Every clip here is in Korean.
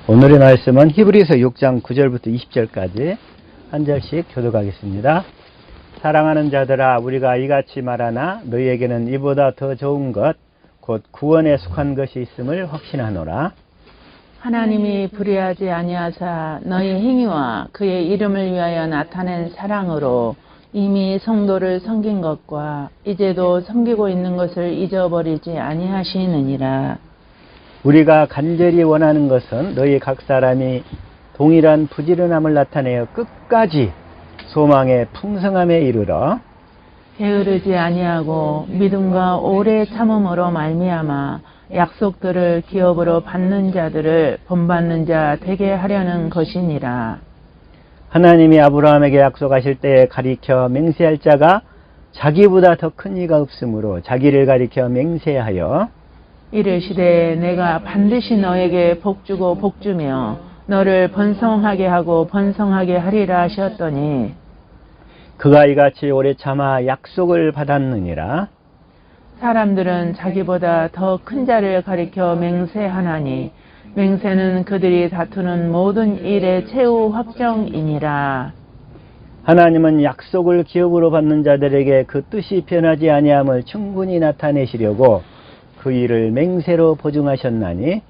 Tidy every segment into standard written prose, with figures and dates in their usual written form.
오늘의 말씀은 히브리서 6장 9절부터 20절까지 한 절씩 교독하겠습니다. 사랑하는 자들아, 우리가 이같이 말하나 너희에게는 이보다 더 좋은 것, 곧 구원에 속한 것이 있음을 확신하노라. 하나님이 불의하지 아니하사 너희 행위와 그의 이름을 위하여 나타낸 사랑으로 이미 성도를 섬긴 것과 이제도 섬기고 있는 것을 잊어버리지 아니하시느니라. 우리가 간절히 원하는 것은 너희 각 사람이 동일한 부지런함을 나타내어 끝까지 소망의 풍성함에 이르러 게으르지 아니하고 믿음과 오래 참음으로 말미암아 약속들을 기업으로 받는 자들을 본받는 자 되게 하려는 것이니라. 하나님이 아브라함에게 약속하실 때에 가리켜 맹세할 자가 자기보다 더 큰 이가 없으므로 자기를 가리켜 맹세하여 이르시되 내가 반드시 너에게 복주고 복주며 너를 번성하게 하고 번성하게 하리라 하셨더니 그가 이같이 오래 참아 약속을 받았느니라. 사람들은 자기보다 더 큰 자를 가리켜 맹세하나니 맹세는 그들이 다투는 모든 일의 최후 확정이니라. 하나님은 약속을 기업으로 받는 자들에게 그 뜻이 변하지 아니함을 충분히 나타내시려고 그 일을 맹세로 보증하셨나니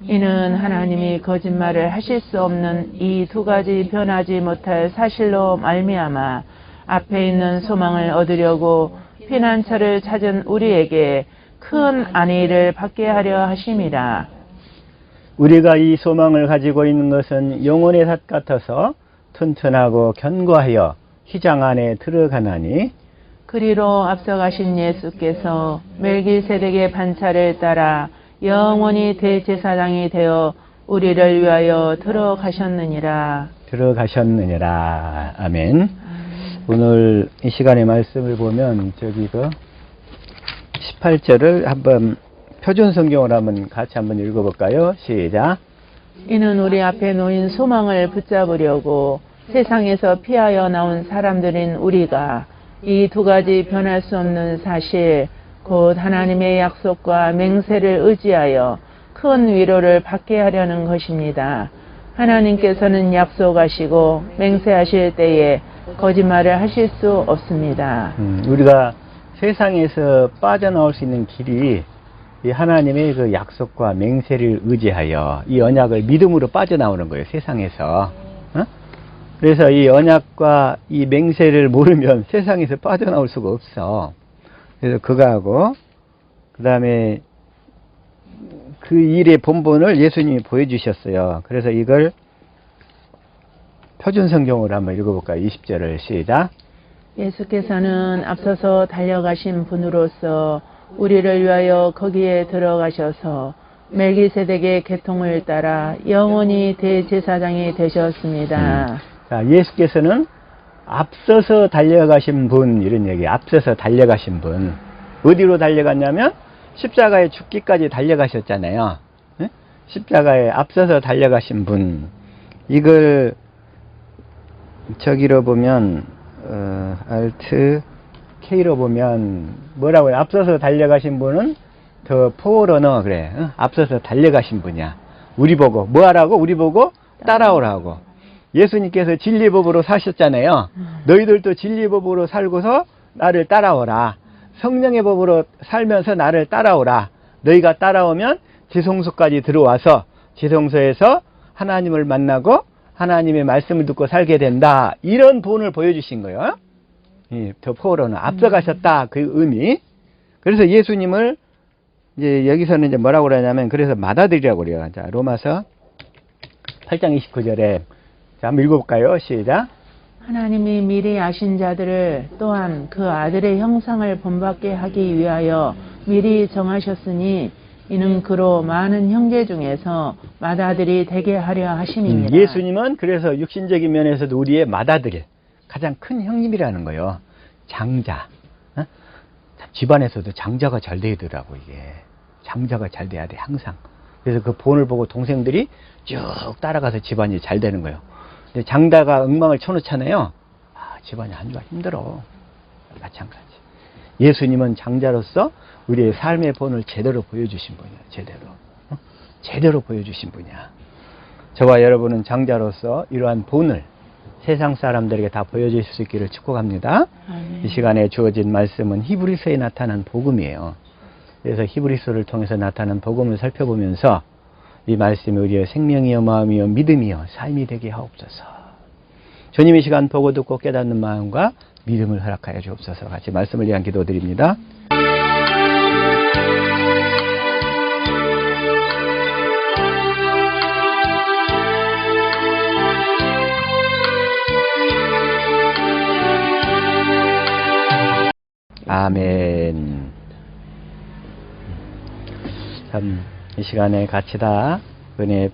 이는 하나님이 거짓말을 하실 수 없는 이 두 가지 변하지 못할 사실로 말미암아 앞에 있는 소망을 얻으려고 피난처를 찾은 우리에게 큰 안위를 받게 하려 하심이라. 우리가 이 소망을 가지고 있는 것은 영혼의 삿 같아서 튼튼하고 견고하여 휘장 안에 들어가나니 그리로 앞서가신 예수께서 멜기세덱의 반차를 따라 영원히 대제사장이 되어 우리를 위하여 들어가셨느니라. 아멘. 오늘 이 시간의 말씀을 보면 저기 18절을 한번 표준 성경으로 같이 한번 읽어볼까요? 시작. 이는 우리 앞에 놓인 소망을 붙잡으려고 세상에서 피하여 나온 사람들인 우리가 이 두 가지 변할 수 없는 사실 곧 하나님의 약속과 맹세를 의지하여 큰 위로를 받게 하려는 것입니다. 하나님께서는 약속하시고 맹세하실 때에 거짓말을 하실 수 없습니다. 우리가 세상에서 빠져나올 수 있는 길이 이 하나님의 그 약속과 맹세를 의지하여 이 언약을 믿음으로 빠져나오는 거예요, 세상에서. 그래서 이 언약과 이 맹세를 모르면 세상에서 빠져나올 수가 없어. 그래서 그거하고 그 다음에 그 일의 본본을 예수님이 보여주셨어요. 그래서 이걸 표준 성경으로 한번 읽어볼까요? 20절을 시작. 예수께서는 앞서서 달려가신 분으로서 우리를 위하여 거기에 들어가셔서 멜기세덱의 계통을 따라 영원히 대제사장이 되셨습니다. 자, 예수께서는 앞서서 달려가신 분, 이런 얘기예요. 앞서서 달려가신 분. 어디로 달려갔냐면 십자가에 죽기까지 달려가셨잖아요. 네? 십자가에 앞서서 달려가신 분. 이걸 저기로 보면 Alt K로 보면 뭐라고 해요? 앞서서 달려가신 분은 더 포러너 그래. 앞서서 달려가신 분이야. 우리 보고 뭐 하라고? 우리 보고 따라오라고. 예수님께서 진리법으로 사셨잖아요. 너희들도 진리법으로 살고서 나를 따라오라. 성령의 법으로 살면서 나를 따라오라. 너희가 따라오면 지성소까지 들어와서 지성소에서 하나님을 만나고 하나님의 말씀을 듣고 살게 된다. 이런 본을 보여주신 거예요. 더 포로는 앞서가셨다. 그 의미. 그래서 예수님을 이제 여기서는 이제 뭐라고 그러냐면 그래서 맏아들이라고 그래요. 자, 로마서 8장 29절에 자, 한번 읽어볼까요? 시작. 하나님이 미리 아신 자들을 또한 그 아들의 형상을 본받게 하기 위하여 미리 정하셨으니 이는 그로 많은 형제 중에서 맏아들이 되게 하려 하심이니라. 예수님은 그래서 육신적인 면에서도 우리의 맏아들, 가장 큰 형님이라는 거예요. 장자. 집안에서도 장자가 잘 되더라고, 이게. 장자가 잘 돼야 돼, 항상. 그래서 그 본을 보고 동생들이 쭉 따라가서 집안이 잘 되는 거예요. 근데 장자가 엉망을 쳐놓잖아요. 집안이 안 좋아, 힘들어. 마찬가지. 예수님은 장자로서 우리의 삶의 본을 제대로 보여주신 분이야, 제대로. 제대로 보여주신 분이야. 저와 여러분은 장자로서 이러한 본을 세상 사람들에게 다 보여주실 수 있기를 축복합니다. 이 시간에 주어진 말씀은 히브리서에 나타난 복음이에요. 그래서 히브리서를 통해서 나타난 복음을 살펴보면서 이 말씀이 우리의 생명이요 마음이요 믿음이요 삶이 되게 하옵소서. 주님 이 시간 보고 듣고 깨닫는 마음과 믿음을 허락하여 주옵소서. 같이 말씀을 위한 기도드립니다. 아멘. 참, 이 시간에 같이 다 은혜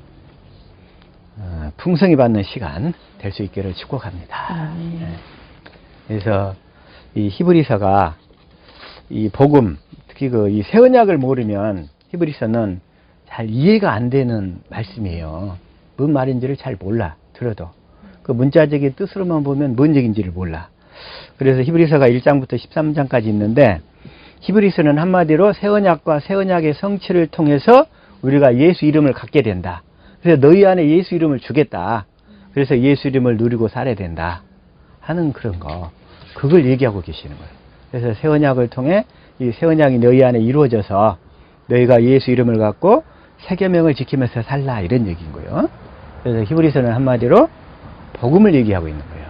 풍성히 받는 시간 될 수 있기를 축복합니다. 네. 그래서 이 히브리서가 이 복음, 특히 이 새 언약을 모르면 히브리서는 잘 이해가 안 되는 말씀이에요. 뭔 말인지를 잘 몰라, 들어도. 그 문자적인 뜻으로만 보면 뭔 얘기인지를 몰라. 그래서 히브리서가 1장부터 13장까지 있는데, 히브리서는 한마디로 새 언약과 새 언약의 성취를 통해서 우리가 예수 이름을 갖게 된다. 그래서 너희 안에 예수 이름을 주겠다. 그래서 예수 이름을 누리고 살아야 된다 하는 그런 거, 그걸 얘기하고 계시는 거예요. 그래서 새 언약을 통해 이 새 언약이 너희 안에 이루어져서 너희가 예수 이름을 갖고 새 계명을 지키면서 살라, 이런 얘기인 거예요. 그래서 히브리서는 한마디로 복음을 얘기하고 있는 거예요.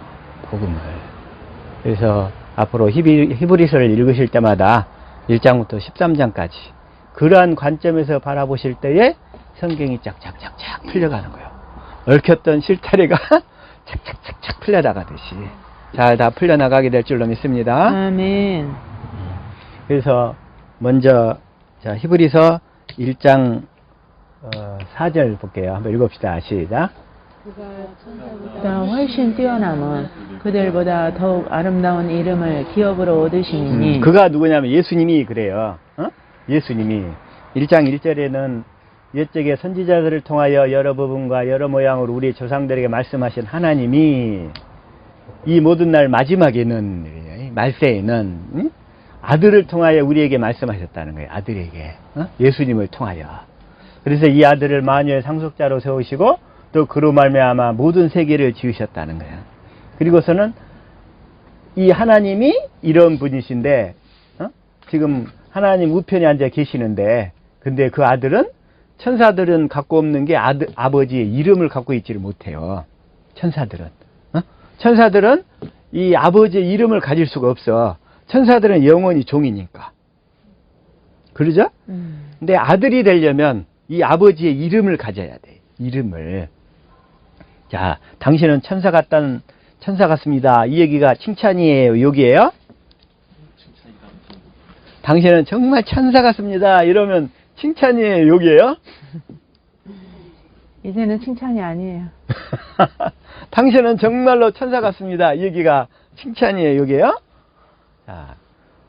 복음을. 그래서 앞으로 히브리서를 읽으실 때마다 1장부터 13장까지 그러한 관점에서 바라보실 때에 성경이 쫙쫙쫙쫙 풀려가는 거예요. 얽혔던 실타래가 착착착착 풀려나가듯이 잘 다 풀려나가게 될 줄로 믿습니다. 아멘. 그래서 먼저 자, 히브리서 1장 4절 볼게요. 한번 읽읍시다. 시작. 그가 훨씬 뛰어남은 그들보다 더욱 아름다운 이름을 기업으로 얻으시니 그가 누구냐면 예수님이 그래요. 예수님이 1장 1절에는 옛적의 선지자들을 통하여 여러 부분과 여러 모양으로 우리 조상들에게 말씀하신 하나님이 이 모든 날 마지막에는, 말세에는 아들을 통하여 우리에게 말씀하셨다는 거예요. 아들에게, 예수님을 통하여. 그래서 이 아들을 만유의 상속자로 세우시고 또 그로 말미암아 모든 세계를 지으셨다는 거예요. 그리고서는 이 하나님이 이런 분이신데, 지금 하나님 우편에 앉아 계시는데, 근데 그 아들은, 천사들은 갖고 없는 게 아버지의 이름을 갖고 있지를 못해요. 천사들은. 천사들은 이 아버지의 이름을 가질 수가 없어. 천사들은 영원히 종이니까. 그러죠? 근데 아들이 되려면 이 아버지의 이름을 가져야 돼. 이름을. 자, 당신은 천사 같습니다. 이 얘기가 칭찬이에요, 욕이에요? 당신은 정말 천사 같습니다. 이러면 칭찬이에요, 욕이에요? 이제는 칭찬이 아니에요. 당신은 정말로 천사 같습니다. 이 얘기가 칭찬이에요, 욕이에요? 자,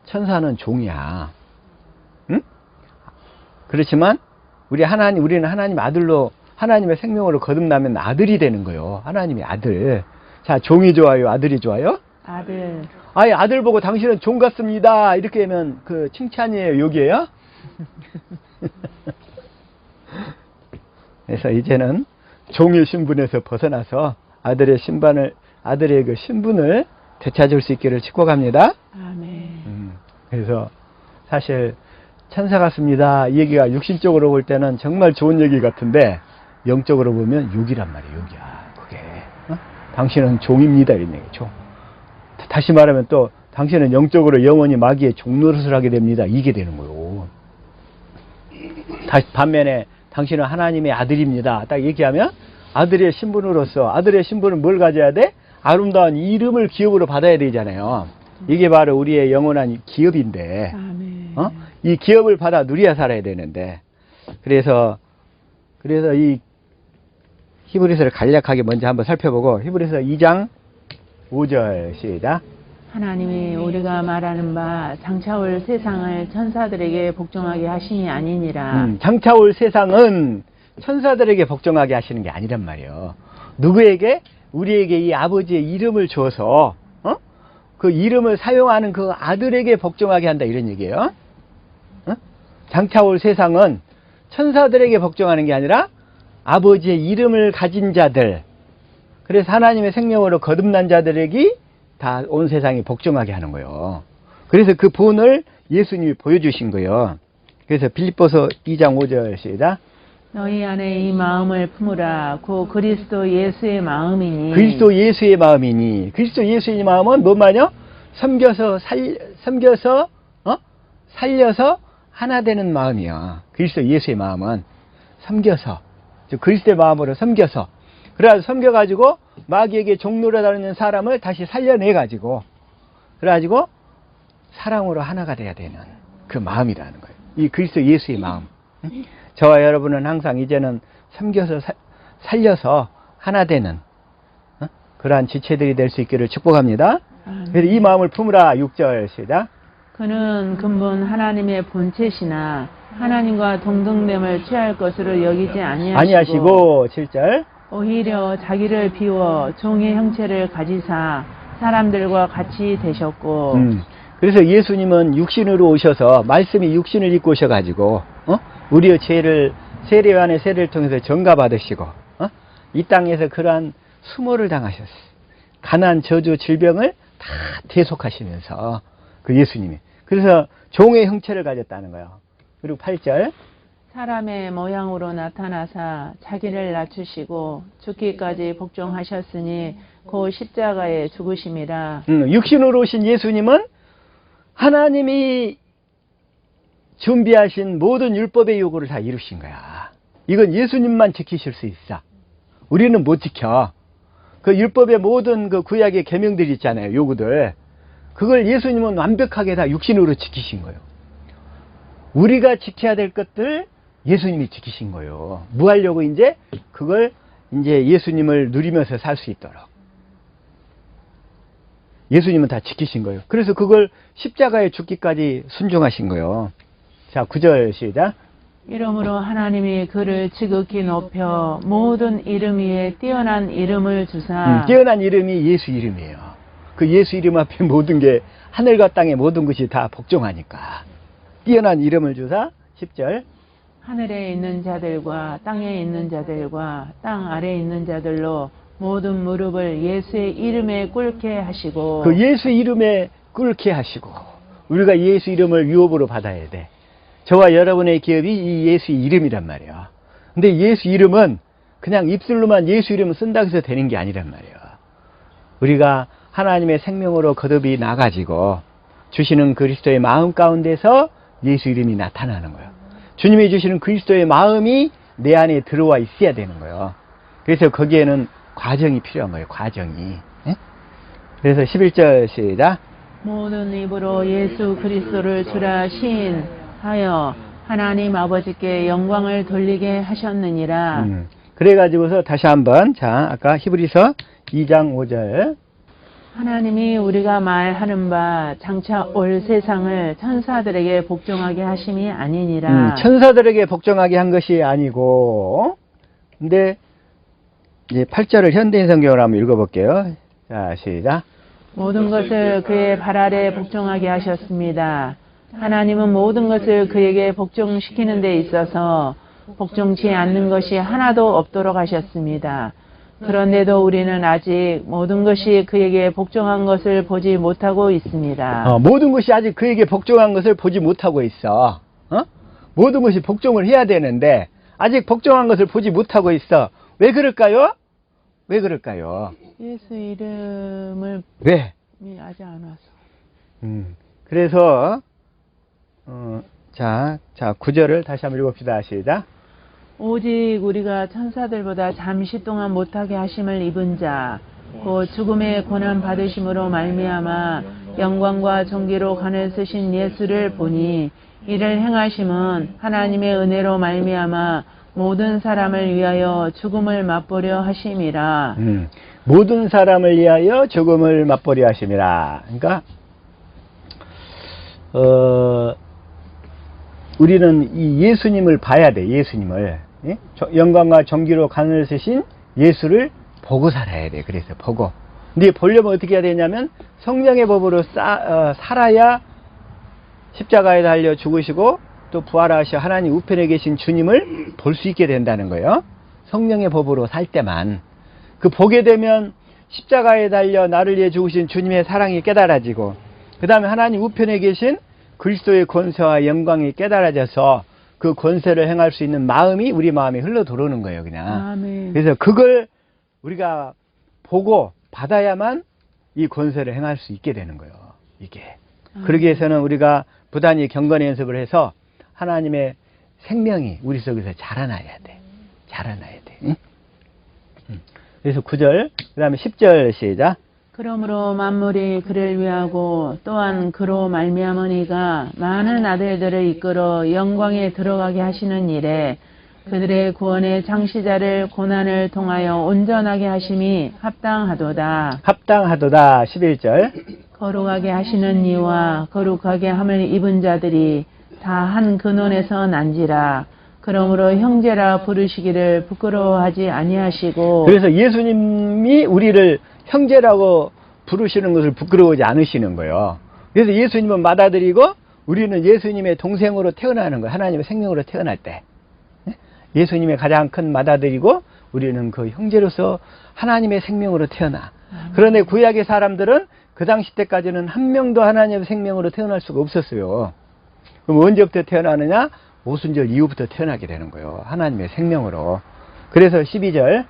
천사는 종이야. 응? 그렇지만 우리는 하나님 아들로, 하나님의 생명으로 거듭나면 아들이 되는 거예요. 하나님의 아들. 자, 종이 좋아요, 아들이 좋아요? 아들. 아예 아들 보고 당신은 종 같습니다. 이렇게 하면 그 칭찬이에요, 욕이에요? 그래서 이제는 종의 신분에서 벗어나서 아들의 그 신분을 되찾을 수 있기를 축복합니다. 아멘. 그래서 사실 천사 같습니다. 이 얘기가 육신적으로 볼 때는 정말 좋은 얘기 같은데 영적으로 보면 욕이란 말이에요. 욕이야. 그게 당신은 종입니다. 이런 얘기. 종. 다시 말하면 또 당신은 영적으로 영원히 마귀의 종노릇을 하게 됩니다. 이게 되는 거예요. 반면에 당신은 하나님의 아들입니다. 딱 얘기하면 아들의 신분으로서, 아들의 신분은 뭘 가져야 돼? 아름다운 이름을 기업으로 받아야 되잖아요. 이게 바로 우리의 영원한 기업인데, 이 기업을 받아 누려야 살아야 되는데, 그래서 이 히브리서를 간략하게 먼저 한번 살펴보고, 히브리서 2장 5절 시작. 하나님이 우리가 말하는 바 장차올 세상을 천사들에게 복종하게 하심이 아니니라. 장차올 세상은 천사들에게 복종하게 하시는 게 아니란 말이에요. 누구에게? 우리에게 이 아버지의 이름을 줘서 그 이름을 사용하는 그 아들에게 복종하게 한다, 이런 얘기예요. 장차올 세상은 천사들에게 복종하는 게 아니라 아버지의 이름을 가진 자들, 그래서 하나님의 생명으로 거듭난 자들에게 다 온 세상이 복종하게 하는 거예요. 그래서 그 본을 예수님이 보여주신 거예요. 그래서 빌립보서 2장 5절 시작. 너희 안에 이 마음을 품으라. 고 그리스도 예수의 마음이니. 그리스도 예수의 마음이니. 그리스도 예수의 마음은 뭔 말이요? 섬겨서 살려서 하나 되는 마음이야. 그리스도 예수의 마음은 섬겨서, 즉 그리스도의 마음으로 섬겨서, 그래가지고 섬겨가지고 마귀에게 종노릇 하는 사람을 다시 살려내가지고, 그래가지고 사랑으로 하나가 돼야 되는 그 마음이라는 거예요. 이 그리스도 예수의 마음. 저와 여러분은 항상 이제는 섬겨서 살려서 하나 되는 그러한 지체들이 될 수 있기를 축복합니다. 그래서 이 마음을 품으라. 6절 시작. 그는 근본 하나님의 본체시나 하나님과 동등됨을 취할 것으로 여기지 아니하시고 7절. 오히려 자기를 비워 종의 형체를 가지사 사람들과 같이 되셨고. 그래서 예수님은 육신으로 오셔서 말씀이 육신을 입고 오셔가지고 우리의 죄를 세례 안에 세례를 통해서 전가받으시고 이 땅에서 그러한 수모를 당하셨어요. 가난, 저주, 질병을 다 대속하시면서 그 예수님이 그래서 종의 형체를 가졌다는 거예요. 그리고 8절. 사람의 모양으로 나타나사 자기를 낮추시고 죽기까지 복종하셨으니 그 십자가에 죽으심이라. 육신으로 오신 예수님은 하나님이 준비하신 모든 율법의 요구를 다 이루신 거야. 이건 예수님만 지키실 수 있어. 우리는 못 지켜. 그 율법의 모든 그 구약의 계명들이 있잖아요. 요구들. 그걸 예수님은 완벽하게 다 육신으로 지키신 거예요. 우리가 지켜야 될 것들 예수님이 지키신 거예요. 뭐 하려고 이제 그걸 이제 예수님을 누리면서 살 수 있도록. 예수님은 다 지키신 거예요. 그래서 그걸 십자가에 죽기까지 순종하신 거예요. 자, 9절 시작. 이러므로 하나님이 그를 지극히 높여 모든 이름 위에 뛰어난 이름을 주사. 뛰어난 이름이 예수 이름이에요. 그 예수 이름 앞에 모든 게 하늘과 땅의 모든 것이 다 복종하니까. 뛰어난 이름을 주사. 10절. 하늘에 있는 자들과 땅에 있는 자들과 땅 아래에 있는 자들로 모든 무릎을 예수의 이름에 꿇게 하시고. 그 예수 이름에 꿇게 하시고. 우리가 예수 이름을 유업으로 받아야 돼. 저와 여러분의 기업이 이 예수 이름이란 말이야. 근데 예수 이름은 그냥 입술로만 예수 이름을 쓴다고 해서 되는 게 아니란 말이야. 우리가 하나님의 생명으로 거듭이 나가지고 주시는 그리스도의 마음 가운데서 예수 이름이 나타나는 거예요. 주님이 주시는 그리스도의 마음이 내 안에 들어와 있어야 되는 거예요. 그래서 거기에는 과정이 필요한 거예요. 과정이. 그래서 11절 시작. 모든 입으로 예수 그리스도를 주라 시인하여 하나님 아버지께 영광을 돌리게 하셨느니라. 그래가지고서 다시 한번 자 아까 히브리서 2장 5절. 하나님이 우리가 말하는 바 장차 올 세상을 천사들에게 복종하게 하심이 아니니라. 천사들에게 복종하게 한 것이 아니고, 근데 이제 8절을 현대인 성경으로 한번 읽어볼게요. 자, 시작. 모든 것을 그의 발 아래 복종하게 하셨습니다. 하나님은 모든 것을 그에게 복종시키는 데 있어서 복종치 않는 것이 하나도 없도록 하셨습니다. 그런데도 우리는 아직 모든 것이 그에게 복종한 것을 보지 못하고 있습니다. 모든 것이 아직 그에게 복종한 것을 보지 못하고 있어. 모든 것이 복종을 해야 되는데 아직 복종한 것을 보지 못하고 있어. 왜 그럴까요? 왜 그럴까요? 예수 이름을 왜? 아직 안 와서. 그래서 자 9절을 다시 한번 읽읍시다. 시작. 오직 우리가 천사들보다 잠시 동안 못하게 하심을 입은 자, 곧 죽음의 고난 받으심으로 말미암아 영광과 존귀로 관을 쓰신 예수를 보니 이를 행하심은 하나님의 은혜로 말미암아 모든 사람을 위하여 죽음을 맛보려 하심이라. 모든 사람을 위하여 죽음을 맛보려 하심이라. 그러니까 우리는 이 예수님을 봐야 돼. 예수님을. 예? 영광과 존귀로 관을 쓰신 예수를 보고 살아야 돼. 그래서 보고. 근데 보려면 어떻게 해야 되냐면 성령의 법으로 살아야 십자가에 달려 죽으시고 또 부활하셔 하나님 우편에 계신 주님을 볼 수 있게 된다는 거예요. 성령의 법으로 살 때만 그 보게 되면 십자가에 달려 나를 위해 죽으신 주님의 사랑이 깨달아지고 그 다음에 하나님 우편에 계신 그리스도의 권세와 영광이 깨달아져서 그 권세를 행할 수 있는 마음이 우리 마음에 흘러 들어오는 거예요, 그냥. 아멘. 그래서 그걸 우리가 보고 받아야만 이 권세를 행할 수 있게 되는 거예요, 이게. 그러기 위해서는 우리가 부단히 경건의 연습을 해서 하나님의 생명이 우리 속에서 자라나야 돼. 자라나야 돼. 응? 그래서 9절, 그 다음에 10절 시작. 그러므로 만물이 그를 위하고 또한 그로 말미암으니가 많은 아들들을 이끌어 영광에 들어가게 하시는 일에 그들의 구원의 창시자를 고난을 통하여 온전하게 하심이 합당하도다. 합당하도다. 11절. 거룩하게 하시는 이와 거룩하게 함을 입은 자들이 다 한 근원에서 난지라. 그러므로 형제라 부르시기를 부끄러워하지 아니하시고. 그래서 예수님이 우리를 형제라고 부르시는 것을 부끄러워하지 않으시는 거예요. 그래서 예수님은 맏아들이고 우리는 예수님의 동생으로 태어나는 거예요. 하나님의 생명으로 태어날 때. 예수님의 가장 큰 맏아들이고 우리는 그 형제로서 하나님의 생명으로 태어나. 그런데 구약의 사람들은 그 당시 때까지는 한 명도 하나님의 생명으로 태어날 수가 없었어요. 그럼 언제부터 태어나느냐? 오순절 이후부터 태어나게 되는 거예요. 하나님의 생명으로. 그래서 12절.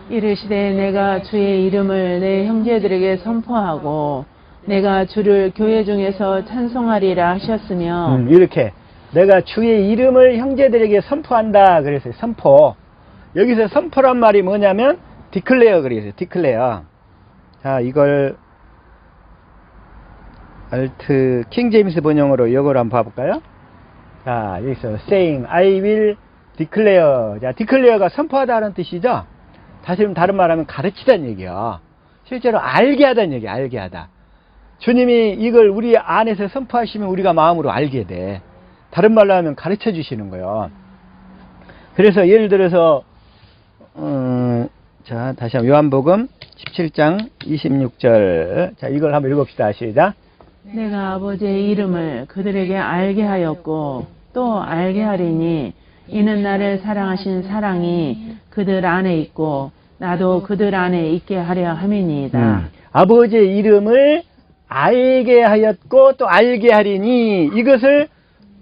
이르시되 내가 주의 이름을 내 형제들에게 선포하고 내가 주를 교회 중에서 찬송하리라 하셨으며. 이렇게 내가 주의 이름을 형제들에게 선포한다 그랬어요. 선포. 여기서 선포란 말이 뭐냐면 디클레어 그랬어요. 디클레어. 자, 이걸 알트 킹제임스 번역으로 이걸 한번 봐볼까요? 자, 여기서 saying I will declare. 자, declare가 선포하다는 뜻이죠. 사실은 다른 말하면 가르치다는 얘기야. 실제로 알게 하다는 얘기야. 알게 하다. 주님이 이걸 우리 안에서 선포하시면 우리가 마음으로 알게 돼. 다른 말로 하면 가르쳐 주시는 거예요. 그래서 예를 들어서 자, 다시 한번 요한복음 17장 26절. 자, 이걸 한번 읽읍시다. 시작. 내가 아버지의 이름을 그들에게 알게 하였고 또 알게 하리니 이는 나를 사랑하신 사랑이 그들 안에 있고 나도 그들 안에 있게 하려 함이니이다. 아버지의 이름을 알게 하였고 또 알게 하리니 이것을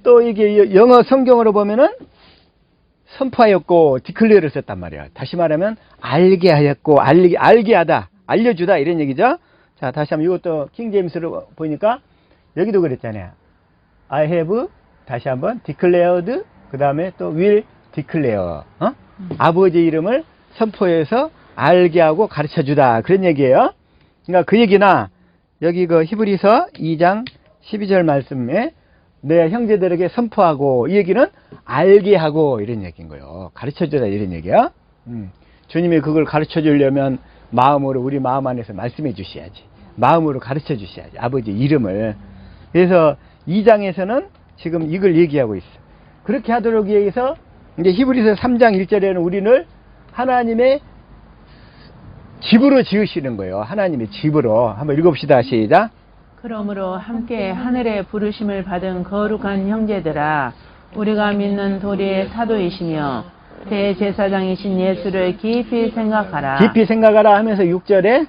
또 이게 영어 성경으로 보면은 선포하였고 디클레어를 썼단 말이야. 다시 말하면 알게 하였고 알게 하다, 알려주다 이런 얘기죠. 자, 다시 한번 이것도 킹제임스로 보니까 여기도 그랬잖아요. I have 다시 한번 declared 그 다음에 또 will declare. 아버지 이름을 선포해서 알게 하고 가르쳐 주다 그런 얘기예요. 그러니까 그 얘기나 여기 그 히브리서 2장 12절 말씀에 내 형제들에게 선포하고 이 얘기는 알게 하고 이런 얘기인 거예요. 가르쳐 주다 이런 얘기야. 주님이 그걸 가르쳐 주려면 마음으로 우리 마음 안에서 말씀해 주셔야지. 마음으로 가르쳐 주셔야지. 아버지 이름을. 그래서 2장에서는 지금 이걸 얘기하고 있어. 그렇게 하도록 위해서 이제 히브리서 3장 1절에는 우리를 하나님의 집으로 지으시는 거예요. 하나님의 집으로. 한번 읽읍시다. 시작. 그러므로 함께 하늘의 부르심을 받은 거룩한 형제들아, 우리가 믿는 도리의 사도이시며 대제사장이신 예수를 깊이 생각하라. 깊이 생각하라 하면서 6절에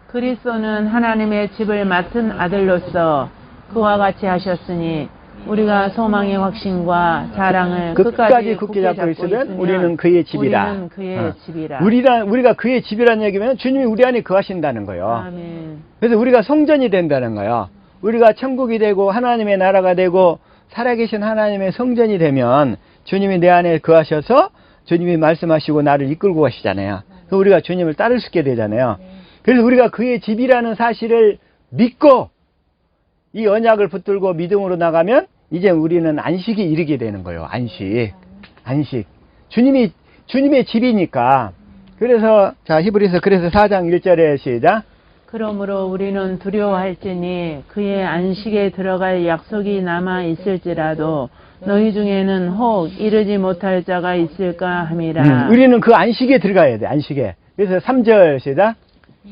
그리스도는 하나님의 집을 맡은 아들로서 그와 같이 하셨으니 우리가 소망의 확신과 자랑을 끝까지 굳게 잡고 있으면 우리는 그의 집이라. 우리는 그의 집이라. 우리가 그의 집이라는 얘기면 주님이 우리 안에 거하신다는 거예요. 아멘. 그래서 우리가 성전이 된다는 거예요. 우리가 천국이 되고 하나님의 나라가 되고 살아계신 하나님의 성전이 되면 주님이 내 안에 거하셔서 주님이 말씀하시고 나를 이끌고 가시잖아요. 그래서 우리가 주님을 따를 수 있게 되잖아요. 그래서 우리가 그의 집이라는 사실을 믿고 이 언약을 붙들고 믿음으로 나가면 이제 우리는 안식이 이르게 되는 거예요. 안식. 주님의 집이니까. 그래서 자, 히브리서 그래서 4장 1절에 시작. 그러므로 우리는 두려워할지니 그의 안식에 들어갈 약속이 남아 있을지라도 너희 중에는 혹 이르지 못할 자가 있을까 함이라. 우리는 그 안식에 들어가야 돼. 안식에. 그래서 3절 시작.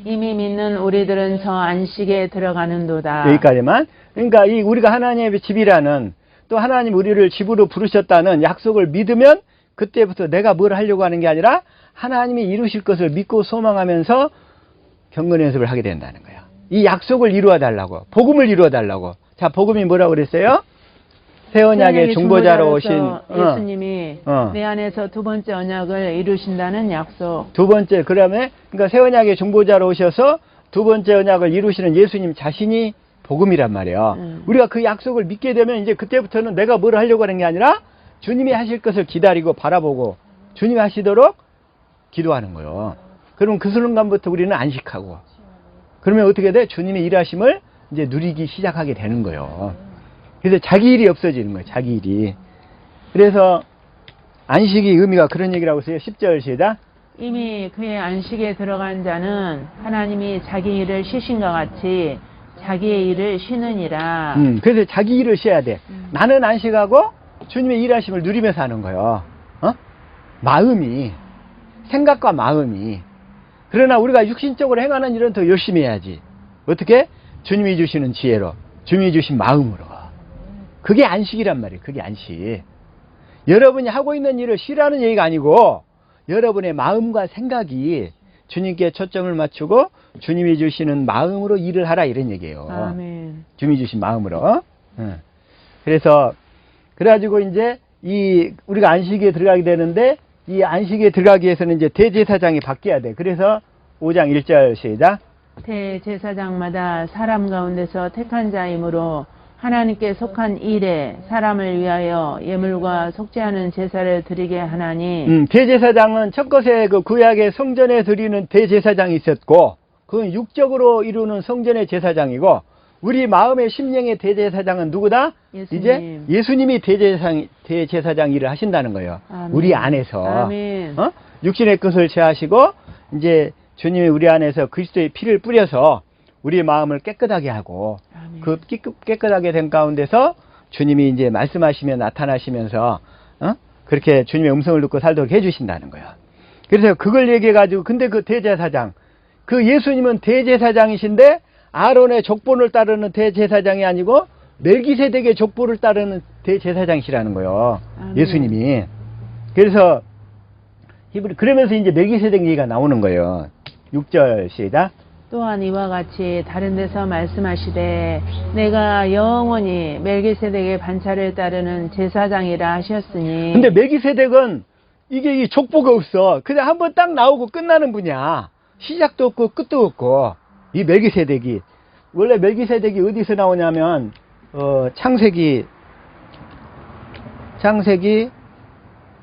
이미 믿는 우리들은 저 안식에 들어가는도다. 여기까지만. 그러니까 우리가 하나님의 집이라는 또 하나님 우리를 집으로 부르셨다는 약속을 믿으면 그때부터 내가 뭘 하려고 하는 게 아니라 하나님이 이루실 것을 믿고 소망하면서 경건 연습을 하게 된다는 거예요. 이 약속을 이루어 달라고, 복음을 이루어 달라고. 자, 복음이 뭐라고 그랬어요? 새 언약의 중보자로 오신 예수님이 내 안에서 두 번째 언약을 이루신다는 약속. 두 번째, 그러면 그러니까 새 언약의 중보자로 오셔서 두 번째 언약을 이루시는 예수님 자신이 복음이란 말이에요. 우리가 그 약속을 믿게 되면 이제 그때부터는 내가 뭘 하려고 하는 게 아니라 주님이 하실 것을 기다리고 바라보고 주님이 하시도록 기도하는 거예요. 그럼 그 순간부터 우리는 안식하고, 그러면 어떻게 돼? 주님의 일하심을 이제 누리기 시작하게 되는 거예요. 그래서 자기 일이 없어지는 거예요. 자기 일이. 그래서 안식의 의미가 그런 얘기라고 했어요. 10절 시작. 이미 그의 안식에 들어간 자는 하나님이 자기 일을 쉬신과 같이 자기의 일을 쉬느니라. 그래서 자기 일을 쉬어야 돼. 나는 안식하고 주님의 일하심을 누리면서 하는 거예요. 마음이, 생각과 마음이. 그러나 우리가 육신적으로 행하는 일은 더 열심히 해야지. 어떻게? 주님이 주시는 지혜로, 주님이 주신 마음으로. 그게 안식이란 말이에요. 그게 안식. 여러분이 하고 있는 일을 쉬라는 얘기가 아니고 여러분의 마음과 생각이 주님께 초점을 맞추고 주님이 주시는 마음으로 일을 하라, 이런 얘기예요. 아멘. 주님이 주신 마음으로. 그래서 그래가지고 이제 우리가 안식에 들어가게 되는데, 이 안식에 들어가기 위해서는 이제 대제사장이 바뀌어야 돼. 그래서 5장 1절 시작. 대제사장마다 사람 가운데서 택한 자이므로 하나님께 속한 일에 사람을 위하여 예물과 속죄하는 제사를 드리게 하나니. 대제사장은 첫것에 그 구약의 성전에 드리는 대제사장이 있었고, 그건 육적으로 이루는 성전의 제사장이고, 우리 마음의 심령의 대제사장은 누구다? 예수님. 이제 예수님이 대제사장 일을 하신다는 거예요. 아멘. 우리 안에서. 아멘. 육신의 것을 제하시고 이제 주님이 우리 안에서 그리스도의 피를 뿌려서 우리의 마음을 깨끗하게 하고, 아멘. 그 깨끗하게 된 가운데서 주님이 이제 말씀하시며 나타나시면서 그렇게 주님의 음성을 듣고 살도록 해주신다는 거예요. 그래서 그걸 얘기해가지고, 근데 그 대제사장, 그 예수님은 대제사장이신데 아론의 족보를 따르는 대제사장이 아니고 멜기세덱의 족보를 따르는 대제사장이시라는 거예요. 아멘. 예수님이. 그래서 그러면서 이제 멜기세덱 얘기가 나오는 거예요. 6절 시작. 또한 이와 같이 다른 데서 말씀하시되 내가 영원히 멜기세덱의 반차를 따르는 제사장이라 하셨으니. 근데 멜기세덱은 이게 족보가 없어. 그냥 한번 딱 나오고 끝나는 분이야. 시작도 없고 끝도 없고. 이 멜기세덱이, 원래 멜기세덱이 어디서 나오냐면 창세기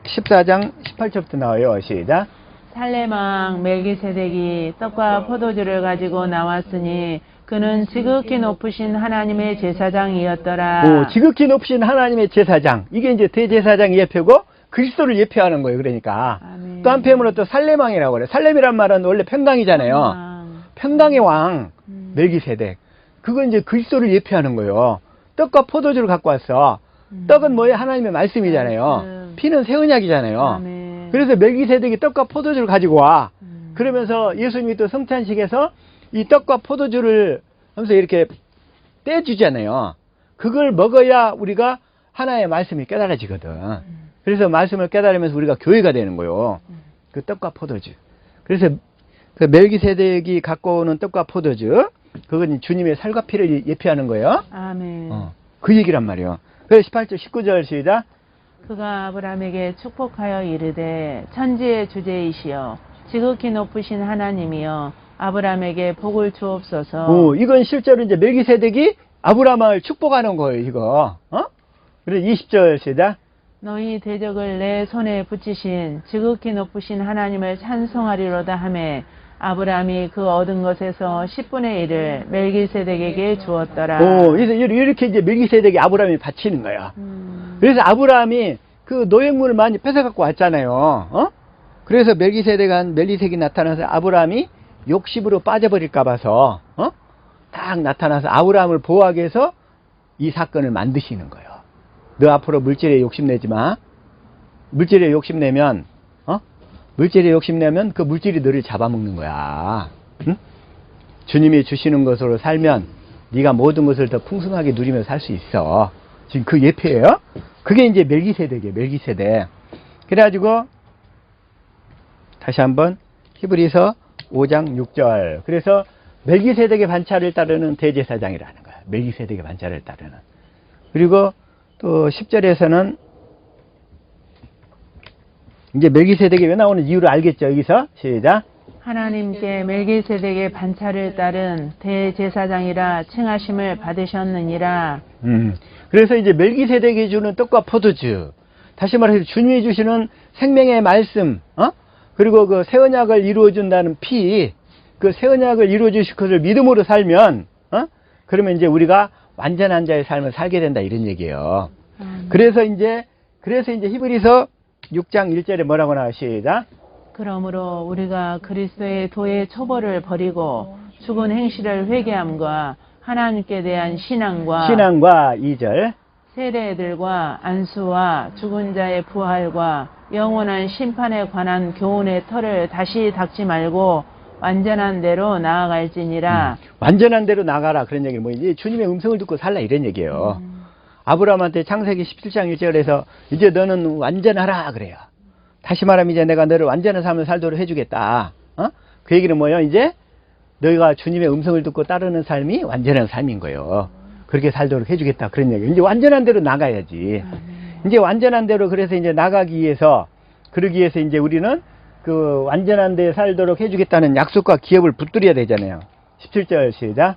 14장 18절부터 나와요. 시작. 살레망 멜기세덱이 떡과 포도주를 가지고 나왔으니 그는 지극히 높으신 하나님의 제사장이었더라. 지극히 높으신 하나님의 제사장. 이게 이제 대제사장 예표고 그리스도를 예표하는 거예요. 그러니까. 아멘. 또 한편으로 또 살레망이라고 그래. 살렘이란 말은 원래 평강이잖아요. 평강의 왕 멜기세덱. 그건 이제 그리스도를 예표하는 거예요. 떡과 포도주를 갖고 왔어. 떡은 뭐예요? 하나님의 말씀이잖아요. 피는 새 언약이잖아요. 아멘. 그래서 멜기세덱이 떡과 포도주를 가지고 와. 그러면서 예수님이 또 성찬식에서 이 떡과 포도주를 하면서 이렇게 떼주잖아요. 그걸 먹어야 우리가 하나의 말씀이 깨달아지거든. 그래서 말씀을 깨달으면서 우리가 교회가 되는 거예요. 그 떡과 포도주. 그래서 그 멜기세덱이 갖고 오는 떡과 포도주, 그건 주님의 살과 피를 예표하는 거예요. 아멘. 그 얘기란 말이에요. 그래서 18절 19절 시작. 그가 아브라함에게 축복하여 이르되 천지의 주제이시여 지극히 높으신 하나님이여 아브라함에게 복을 주옵소서. 이건 실제로 이제 멜기세덱이 아브라함을 축복하는 거예요, 이거. 그래서 20절 시작. 너희 대적을 내 손에 붙이신 지극히 높으신 하나님을 찬송하리로다 하매 아브라함이 그 얻은 것에서 10분의 1을 멜기세덱에게 주었더라. 그래서 이렇게 이제 멜기세덱이 아브라함이 바치는 거야. 그래서 아브라함이 그 노획물을 많이 뺏어 갖고 왔잖아요. 그래서 멜기세덱이 나타나서 아브라함이 욕심으로 빠져버릴까 봐서 딱 나타나서 아브라함을 보호하기 위해서 이 사건을 만드시는 거예요. 너 앞으로 물질에 욕심내지 마. 물질에 욕심내면 그 물질이 너를 잡아먹는 거야. 응? 주님이 주시는 것으로 살면 네가 모든 것을 더 풍성하게 누리며 살 수 있어. 지금 그 예표예요. 그게 이제 멜기세덱이에요. 멜기세덱. 그래가지고 다시 한번 히브리서 5장 6절. 그래서 멜기세덱의 반차를 따르는 대제사장이라는 거야. 멜기세덱의 반차를 따르는. 그리고 또 10절에서는 이제 멜기세덱이 왜 나오는 이유를 알겠죠? 여기서 시작. 하나님께 멜기세덱의 반차를 따른 대제사장이라 칭하심을 받으셨느니라. 그래서 이제 멜기세덱이 주는 떡과 포도주, 다시 말해서 주님이 주시는 생명의 말씀, 그리고 그 새 언약을 이루어 준다는 피, 그 새 언약을 이루어 주실 것을 믿음으로 살면, 그러면 이제 우리가 완전한 자의 삶을 살게 된다 이런 얘기예요. 그래서 이제 히브리서 6장 1절에 뭐라고 나와 시작. 그러므로 우리가 그리스도의 도의 처벌을 버리고 죽은 행실을 회개함과 하나님께 대한 신앙과 2절. 세례들과 안수와 죽은 자의 부활과 영원한 심판에 관한 교훈의 털을 다시 닦지 말고 완전한 대로 나아갈지니라. 완전한 대로 나가라 그런 얘기는 뭐 이제 주님의 음성을 듣고 살라 이런 얘기예요. 아브라함한테 창세기 17장 1절에서 이제 너는 완전하라 그래요. 다시 말하면 이제 내가 너를 완전한 삶을 살도록 해주겠다. 그 얘기는 뭐예요? 이제 너희가 주님의 음성을 듣고 따르는 삶이 완전한 삶인 거예요. 그렇게 살도록 해주겠다 그런 얘기. 이제 완전한 대로 나가야지. 이제 완전한 대로 그래서 이제 나가기 위해서 그러기 위해서 이제 우리는 그 완전한 데 살도록 해주겠다는 약속과 기업을 붙들어야 되잖아요. 17절 시작.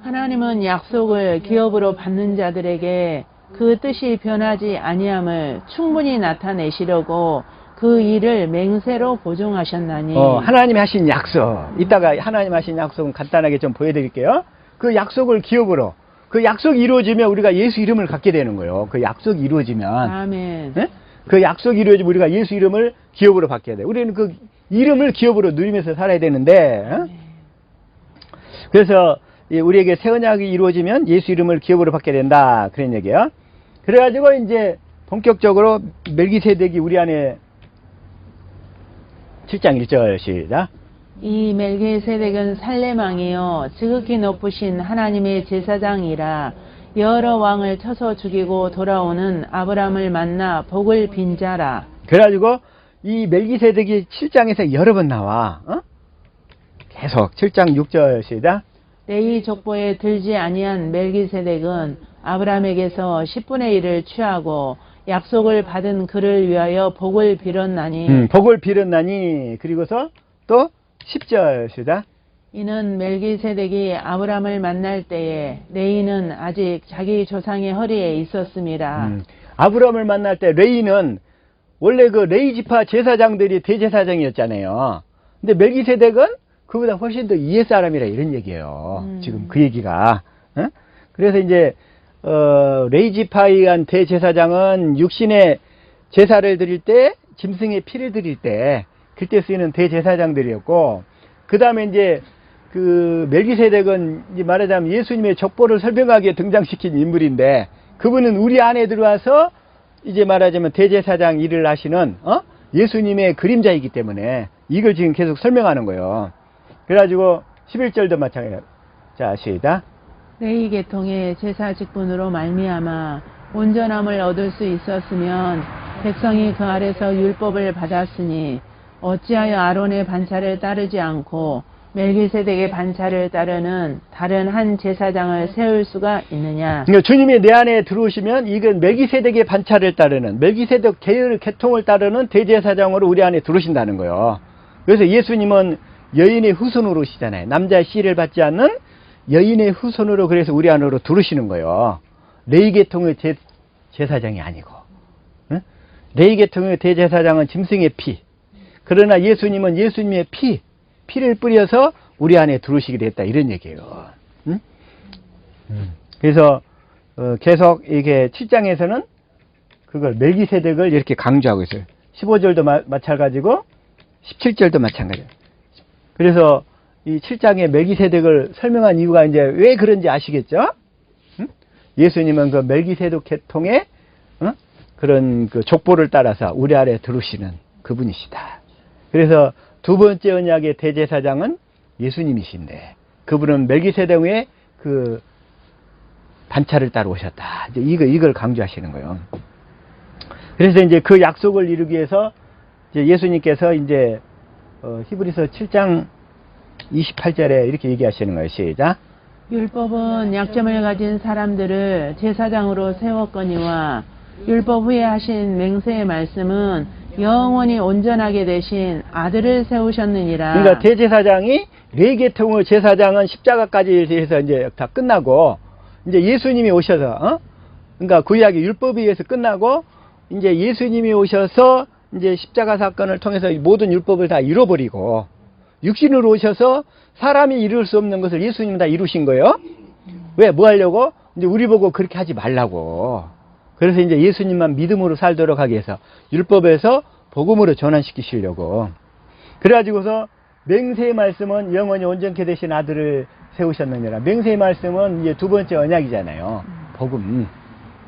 하나님은 약속을 기업으로 받는 자들에게 그 뜻이 변하지 아니함을 충분히 나타내시려고 그 일을 맹세로 보증하셨나니. 하나님이 하신 약속. 이따가 하나님 하신 약속은 간단하게 좀 보여드릴게요. 그 약속을 기업으로. 그 약속이 이루어지면 우리가 예수 이름을 갖게 되는 거예요. 그 약속이 이루어지면. 아멘. 네? 그 약속이 이루어지면 우리가 예수 이름을 기업으로 받게 돼. 우리는 그 이름을 기업으로 누리면서 살아야 되는데. 그래서 우리에게 새 언약이 이루어지면 예수 이름을 기업으로 받게 된다. 그런 얘기예요. 그래가지고 이제 본격적으로 멜기세덱이 우리 안에 7장 1절 시작. 이 멜기세덱은 살레망이요 지극히 높으신 하나님의 제사장이라 여러 왕을 쳐서 죽이고 돌아오는 아브람을 만나 복을 빈 자라. 그래가지고 이 멜기세덱이 7장에서 여러 번 나와. 계속 7장 6절 시작. 레위 족보에 들지 아니한 멜기세덱은 아브람에게서 10분의 1을 취하고 약속을 받은 그를 위하여 복을 빌었나니. 복을 빌었나니. 그리고서 또 10절 시작. 이는 멜기세덱이 아브람을 만날 때에 레이는 아직 자기 조상의 허리에 있었습니다. 아브람을 만날 때 레이는 원래 그 레이 지파 제사장들이 대제사장이었잖아요. 근데 멜기세덱은 그보다 훨씬 더 이해 사람이라 이런 얘기예요. 지금 그 얘기가. 그래서 이제 레이 지파에 한 대제사장은 육신의 제사를 드릴 때, 짐승의 피를 드릴 때 그때 쓰이는 대제사장들이었고, 그 다음에 이제 그 멜기세덱은 이제 말하자면 예수님의 족보를 설명하기에 등장시킨 인물인데, 그분은 우리 안에 들어와서 이제 말하자면 대제사장 일을 하시는 예수님의 그림자이기 때문에 이걸 지금 계속 설명하는 거예요. 그래가지고 11절도 마찬가지예요. 자, 시작. 레위 계통의 제사 직분으로 말미암아 온전함을 얻을 수 있었으면 백성이 그 아래서 율법을 받았으니 어찌하여 아론의 반차를 따르지 않고 멜기세덱의 반차를 따르는 다른 한 제사장을 세울 수가 있느냐. 그러니까 주님이 내 안에 들어오시면 이건 멜기세덱의 반차를 따르는, 멜기세덱 계열 계통을 따르는 대제사장으로 우리 안에 들어오신다는 거예요. 그래서 예수님은 여인의 후손으로 오시잖아요. 남자의 씨를 받지 않는 여인의 후손으로, 그래서 우리 안으로 들어오시는 거예요. 레위 계통의 제사장이 아니고. 레위 계통의 대제사장은 짐승의 피. 그러나 예수님은 예수님의 피를 뿌려서 우리 안에 들어오시게 됐다 이런 얘기예요. 그래서 계속 이게 7장에서는 그걸 멜기세덱을 이렇게 강조하고 있어요. 15절도 마찬가지고 17절도 마찬가지예요. 그래서 이 7장에 멜기세덱을 설명한 이유가 이제 왜 그런지 아시겠죠? 예수님은 그 멜기세덱 계통의 그런 그 족보를 따라서 우리 아래 들어오시는 그분이시다. 그래서 두 번째 언약의 대제사장은 예수님이신데 그분은 멜기세덱의 그 반차를 따라 오셨다. 이제 이걸 강조하시는 거예요. 그래서 이제 그 약속을 이루기 위해서 이제 예수님께서 이제 히브리서 7장 28절에 이렇게 얘기하시는 거예요. 시작. 율법은 약점을 가진 사람들을 제사장으로 세웠거니와 율법 후에 하신 맹세의 말씀은 영원히 온전하게 되신 아들을 세우셨느니라. 그러니까 대제사장이 네 계통의 제사장은 십자가까지 해서 이제 다 끝나고 이제 예수님이 오셔서 그러니까 구약의 율법에 의해서 끝나고 이제 예수님이 오셔서 이제 십자가 사건을 통해서 모든 율법을 다 이뤄버리고 육신으로 오셔서 사람이 이룰 수 없는 것을 예수님은 다 이루신 거예요. 왜? 뭐 하려고? 이제 우리 보고 그렇게 하지 말라고. 그래서 이제 예수님만 믿음으로 살도록 하기 위해서 율법에서 복음으로 전환시키시려고. 그래가지고서 맹세의 말씀은 영원히 온전케 되신 아들을 세우셨느니라. 맹세의 말씀은 이제 두 번째 언약이잖아요. 복음.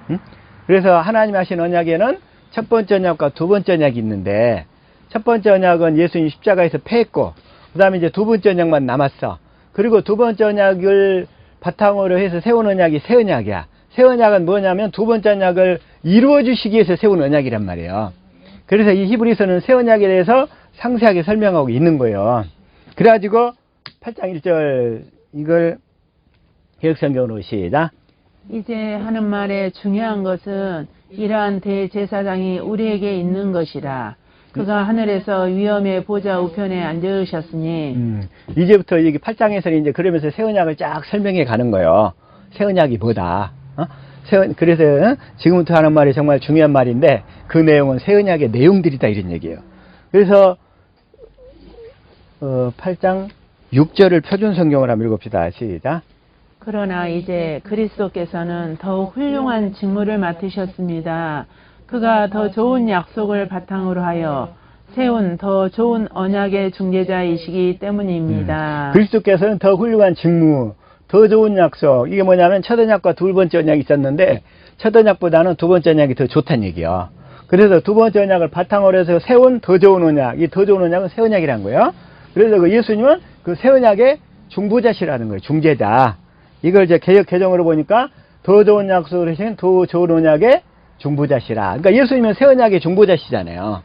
응? 그래서 하나님 하신 언약에는 첫 번째 언약과 두 번째 언약이 있는데 첫 번째 언약은 예수님 십자가에서 패했고 그 다음에 이제 두 번째 언약만 남았어. 그리고 두 번째 언약을 바탕으로 해서 세운 언약이 새 언약이야. 새 언약은 뭐냐면 두 번째 언약을 이루어 주시기 위해서 세운 언약이란 말이에요. 그래서 이 히브리서는 새 언약에 대해서 상세하게 설명하고 있는 거예요. 그래가지고 8장 1절 이걸 개혁성경으로 시작. 이제 하는 말의 중요한 것은 이러한 대제사장이 우리에게 있는 것이라. 그가 하늘에서 위엄의 보좌 우편에 앉으셨으니 이제부터 여기 8장에서는 이제 그러면서 새 언약을 쫙 설명해 가는 거예요. 새 언약이 뭐다. 그래서 지금부터 하는 말이 정말 중요한 말인데 그 내용은 새 언약의 내용들이다 이런 얘기예요. 그래서 8장 6절을 표준 성경으로 한번 읽읍시다. 시작. 그러나 이제 그리스도께서는 더욱 훌륭한 직무를 맡으셨습니다. 그가 더 좋은 약속을 바탕으로 하여 세운 더 좋은 언약의 중재자이시기 때문입니다. 그리스도께서는 더 훌륭한 직무, 더 좋은 약속. 이게 뭐냐면 첫 언약과 두 번째 언약이 있었는데 첫 언약보다는 두 번째 언약이 더 좋다는 얘기예요. 그래서 두 번째 언약을 바탕으로 해서 세운 더 좋은 언약. 이 더 좋은 언약은 새 언약이란 거예요. 그래서 그 예수님은 그 새 언약의 중보자시라는 거예요. 중재자. 이걸 이제 개역 개정으로 보니까 더 좋은 약속을 하신 더 좋은 언약의 중보자시라. 그러니까 예수님은 새 언약의 중보자시잖아요.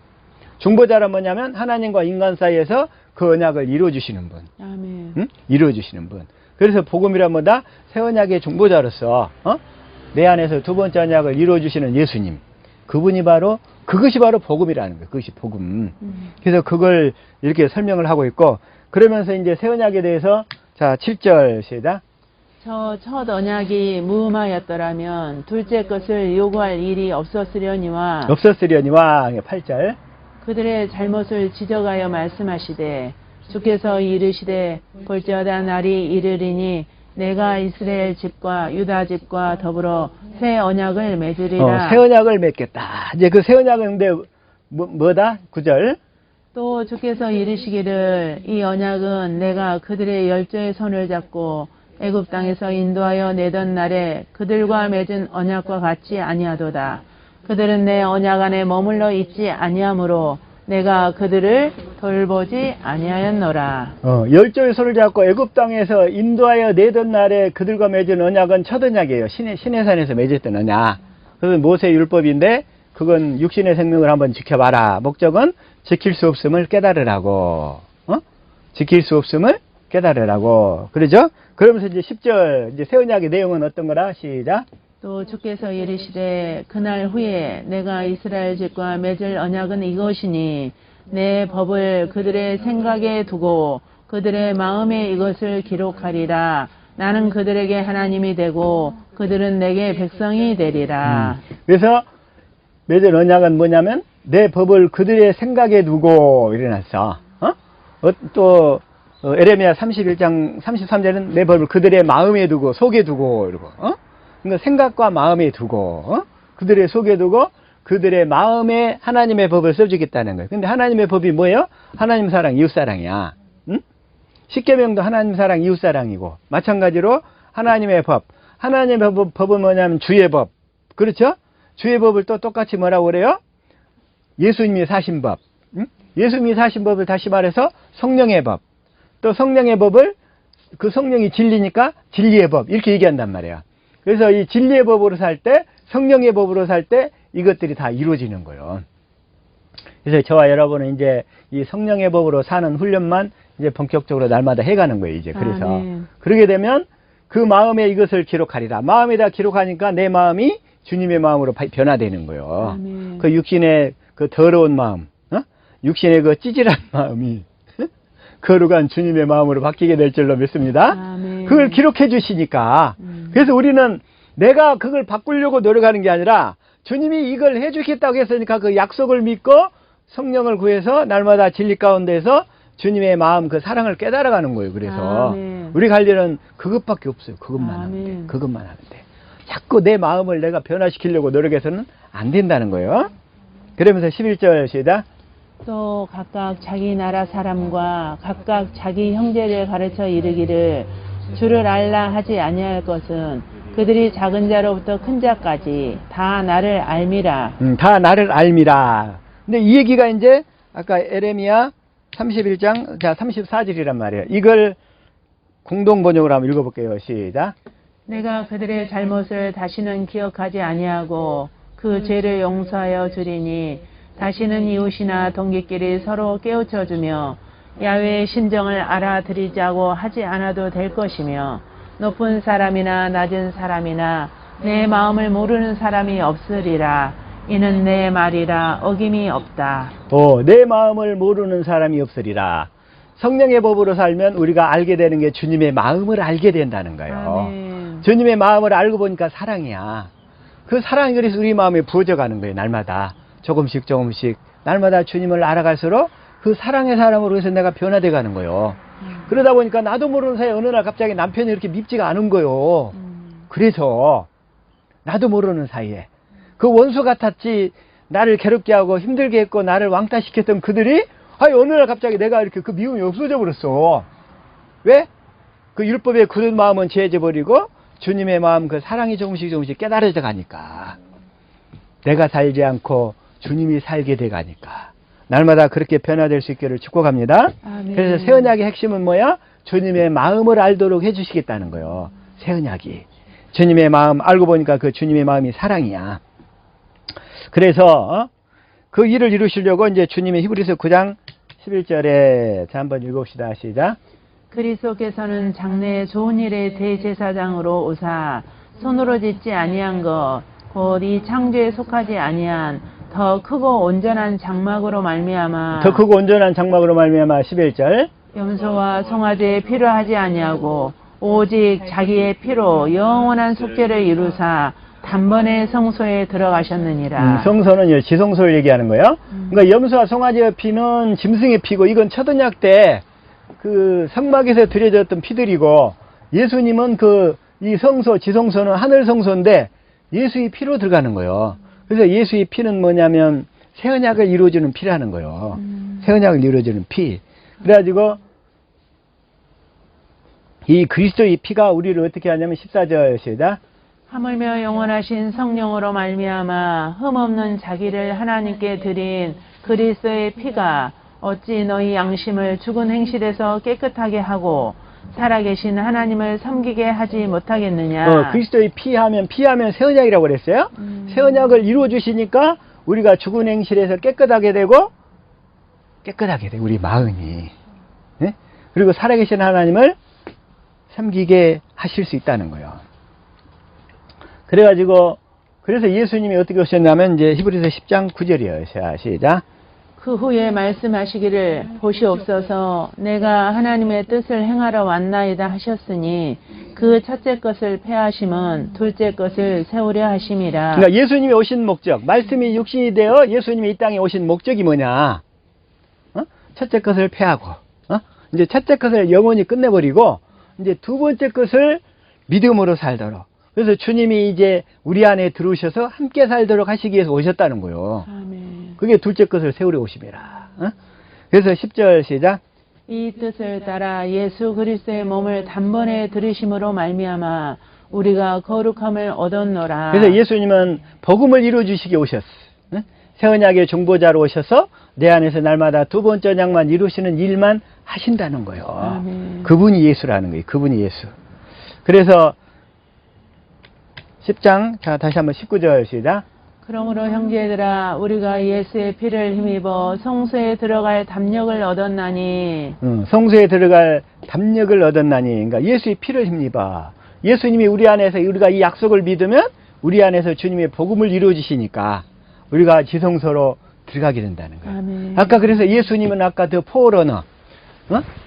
중보자란 뭐냐면 하나님과 인간 사이에서 그 언약을 이루어주시는 분. 아멘. 응? 이루어주시는 분. 그래서 복음이란 뭐다? 새 언약의 중보자로서 내 안에서 두 번째 언약을 이루어주시는 예수님. 그분이 바로 그것이 바로 복음이라는 거예요. 그것이 복음. 그래서 그걸 이렇게 설명을 하고 있고 그러면서 이제 새 언약에 대해서 자 7절 시작. 저 첫 언약이 무음하였더라면 둘째 것을 요구할 일이 없었으려니와 8절. 그들의 잘못을 지적하여 말씀하시되 주께서 이르시되 볼지어다 날이 이르리니 내가 이스라엘 집과 유다 집과 더불어 새 언약을 맺으리라. 새 언약을 맺겠다. 이제 그 새 언약은 근데 뭐다? 9절. 또 주께서 이르시기를 이 언약은 내가 그들의 열조의 손을 잡고 애굽 땅에서 인도하여 내던 날에 그들과 맺은 언약과 같지 아니하도다. 그들은 내 언약 안에 머물러 있지 아니하므로 내가 그들을 돌보지 아니하였노라. 열조의 손을 잡고 애굽 땅에서 인도하여 내던 날에 그들과 맺은 언약은 첫 언약이에요. 시내산에서 맺었던 언약. 그건 모세의 율법인데 그건 육신의 생명을 한번 지켜봐라. 목적은 지킬 수 없음을 깨달으라고. 지킬 수 없음을 깨달으라고. 그러죠? 그러면서 이제 10절 이제 새 언약의 내용은 어떤 거라? 시작. 또 주께서 이르시되 그날 후에 내가 이스라엘 집과 맺을 언약은 이것이니 내 법을 그들의 생각에 두고 그들의 마음에 이것을 기록하리라. 나는 그들에게 하나님이 되고 그들은 내게 백성이 되리라. 그래서 맺은 언약은 뭐냐면 내 법을 그들의 생각에 두고 일어났어. 또 에레미야 31장 33절은 내 법을 그들의 마음에 두고 속에 두고 이러고 그러니까 생각과 마음에 두고 그들의 속에 두고 그들의 마음에 하나님의 법을 써주겠다는 거예요. 근데 하나님의 법이 뭐예요? 하나님 사랑, 이웃 사랑이야. 응? 십계명도 하나님 사랑, 이웃 사랑이고 마찬가지로 하나님의 법. 하나님의 법은 뭐냐면 주의 법. 그렇죠? 주의 법을 또 똑같이 뭐라고 그래요? 예수님이 사신 법. 응? 예수님이 사신 법을 다시 말해서 성령의 법. 또 성령의 법을 그 성령이 진리니까 진리의 법 이렇게 얘기한단 말이에요. 그래서 이 진리의 법으로 살 때 성령의 법으로 살 때 이것들이 다 이루어지는 거예요. 그래서 저와 여러분은 이제 이 성령의 법으로 사는 훈련만 이제 본격적으로 날마다 해가는 거예요, 이제. 그래서. 아멘. 그러게 되면 그 마음에 이것을 기록하리라. 마음에다 기록하니까 내 마음이 주님의 마음으로 변화되는 거예요. 아멘. 그 육신의 그 더러운 마음, 육신의 그 찌질한 마음이 거룩한 주님의 마음으로 바뀌게 될 줄로 믿습니다. 아멘. 그걸 기록해 주시니까. 그래서 우리는 내가 그걸 바꾸려고 노력하는 게 아니라 주님이 이걸 해 주겠다고 했으니까 그 약속을 믿고 성령을 구해서 날마다 진리 가운데서 주님의 마음 그 사랑을 깨달아가는 거예요. 그래서 아멘. 우리 갈 일은 그것밖에 없어요. 그것만 하면 돼. 아멘. 그것만 하면 돼. 자꾸 내 마음을 내가 변화시키려고 노력해서는 안 된다는 거예요. 그러면서 11절 시작. 또 각각 자기 나라 사람과 각각 자기 형제를 가르쳐 이르기를 주를 알라 하지 아니할 것은 그들이 작은 자로부터 큰 자까지 다 나를 알미라. 다 나를 알미라. 근데 이 얘기가 이제 아까 에레미야 31장 자 34절이란 말이에요. 이걸 공동 번역으로 한번 읽어볼게요. 시작. 내가 그들의 잘못을 다시는 기억하지 아니하고 그 죄를 용서하여 주리니 다시는 이웃이나 동기끼리 서로 깨우쳐 주며 야훼의 심정을 알아들이자고 하지 않아도 될 것이며 높은 사람이나 낮은 사람이나 내 마음을 모르는 사람이 없으리라. 이는 내 말이라 어김이 없다. 내 마음을 모르는 사람이 없으리라. 성령의 법으로 살면 우리가 알게 되는 게 주님의 마음을 알게 된다는 거예요. 아멘. 주님의 마음을 알고 보니까 사랑이야. 그 사랑이 그래서 우리 마음에 부어져가는 거예요. 날마다 조금씩 날마다 주님을 알아갈수록 그 사랑의 사람으로 해서 내가 변화돼 가는 거예요. 그러다 보니까 나도 모르는 사이에 어느 날 갑자기 남편이 이렇게 밉지가 않은 거예요. 그래서 나도 모르는 사이에 그 원수 같았지 나를 괴롭게 하고 힘들게 했고 나를 왕따시켰던 그들이 어느 날 갑자기 내가 이렇게 그 미움이 없어져 버렸어. 왜? 그 율법의 굳은 마음은 제해져 버리고 주님의 마음 그 사랑이 조금씩 깨달아져 가니까 내가 살지 않고 주님이 살게 돼 가니까 날마다 그렇게 변화될 수 있기를 축복합니다. 아멘. 그래서 새 언약의 핵심은 뭐야? 주님의 마음을 알도록 해주시겠다는 거예요. 새 언약이 주님의 마음 알고 보니까 그 주님의 마음이 사랑이야. 그래서 그 일을 이루시려고 이제 주님의 히브리서 9장 11절에 자 한번 읽읍시다. 시작. 그리스도께서는 장래의 좋은 일의 대제사장으로 오사 손으로 짓지 아니한 것 곧 이 창조에 속하지 아니한 더 크고 온전한 장막으로 말미암아 더 크고 온전한 장막으로 말미암아 11절 염소와 송아지에 필요하지 아니하고 오직 자기의 피로 영원한 속죄를 이루사 단번에 성소에 들어가셨느니라. 성소는 지성소를 얘기하는 거예요. 그러니까 염소와 송아지의 피는 짐승의 피고 이건 첫 언약 때 그 성막에서 드려졌던 피들이고 예수님은 이 성소 지성소는 하늘 성소인데 예수의 피로 들어가는 거예요. 그래서 예수의 피는 뭐냐면 새 언약을 이루어주는 피라는 거예요. 새 언약을 이루어주는 피. 그래가지고 이 그리스도의 피가 우리를 어떻게 하냐면 14절 시작. 하물며 영원하신 성령으로 말미암아 흠없는 자기를 하나님께 드린 그리스도의 피가 어찌 너희 양심을 죽은 행실에서 깨끗하게 하고 살아계신 하나님을 섬기게 하지 못하겠느냐. 그리스도의 피하면 새 언약이라고 그랬어요. 새 언약을 이루어 주시니까 우리가 죽은 행실에서 깨끗하게 되고 우리 마음이 네? 그리고 살아계신 하나님을 섬기게 하실 수 있다는 거예요. 그래서 예수님이 어떻게 오셨냐면 이제 히브리서 10장 9절이에요. 자, 시작. 그 후에 말씀하시기를 보시옵소서 내가 하나님의 뜻을 행하러 왔나이다 하셨으니 그 첫째 것을 폐하심은 둘째 것을 세우려 하심이라. 그러니까 예수님이 오신 목적, 말씀이 육신이 되어 예수님이 이 땅에 오신 목적이 뭐냐? 첫째 것을 폐하고, 이제 첫째 것을 영원히 끝내버리고 이제 두 번째 것을 믿음으로 살도록. 그래서 주님이 이제 우리 안에 들어오셔서 함께 살도록 하시기 위해서 오셨다는 거예요. 아멘. 그게 둘째 것을 세우려 오심이라. 그래서 10절 시작. 이 뜻을 따라 예수 그리스도의 몸을 단번에 들으심으로 말미암아 우리가 거룩함을 얻었노라. 그래서 예수님은 복음을 이루어 주시기 오셨어. 새 언약의 중보자로 오셔서 내 안에서 날마다 두 번째 언약만 이루시는 일만 하신다는 거예요. 아멘. 그분이 예수라는 거예요. 그분이 예수. 그래서 10장 자 다시 한번 19절 시작. 그러므로 형제들아 우리가 예수의 피를 힘입어 성소에 들어갈 담력을 얻었나니 성소에 들어갈 담력을 얻었나니, 그러니까 예수의 피를 힘입어. 예수님이 우리 안에서 우리가 이 약속을 믿으면 우리 안에서 주님의 복음을 이루어 주시니까 우리가 지성소로 들어가게 된다는 거예요. 아멘. 아까 그래서 예수님은 아까 더 포러너,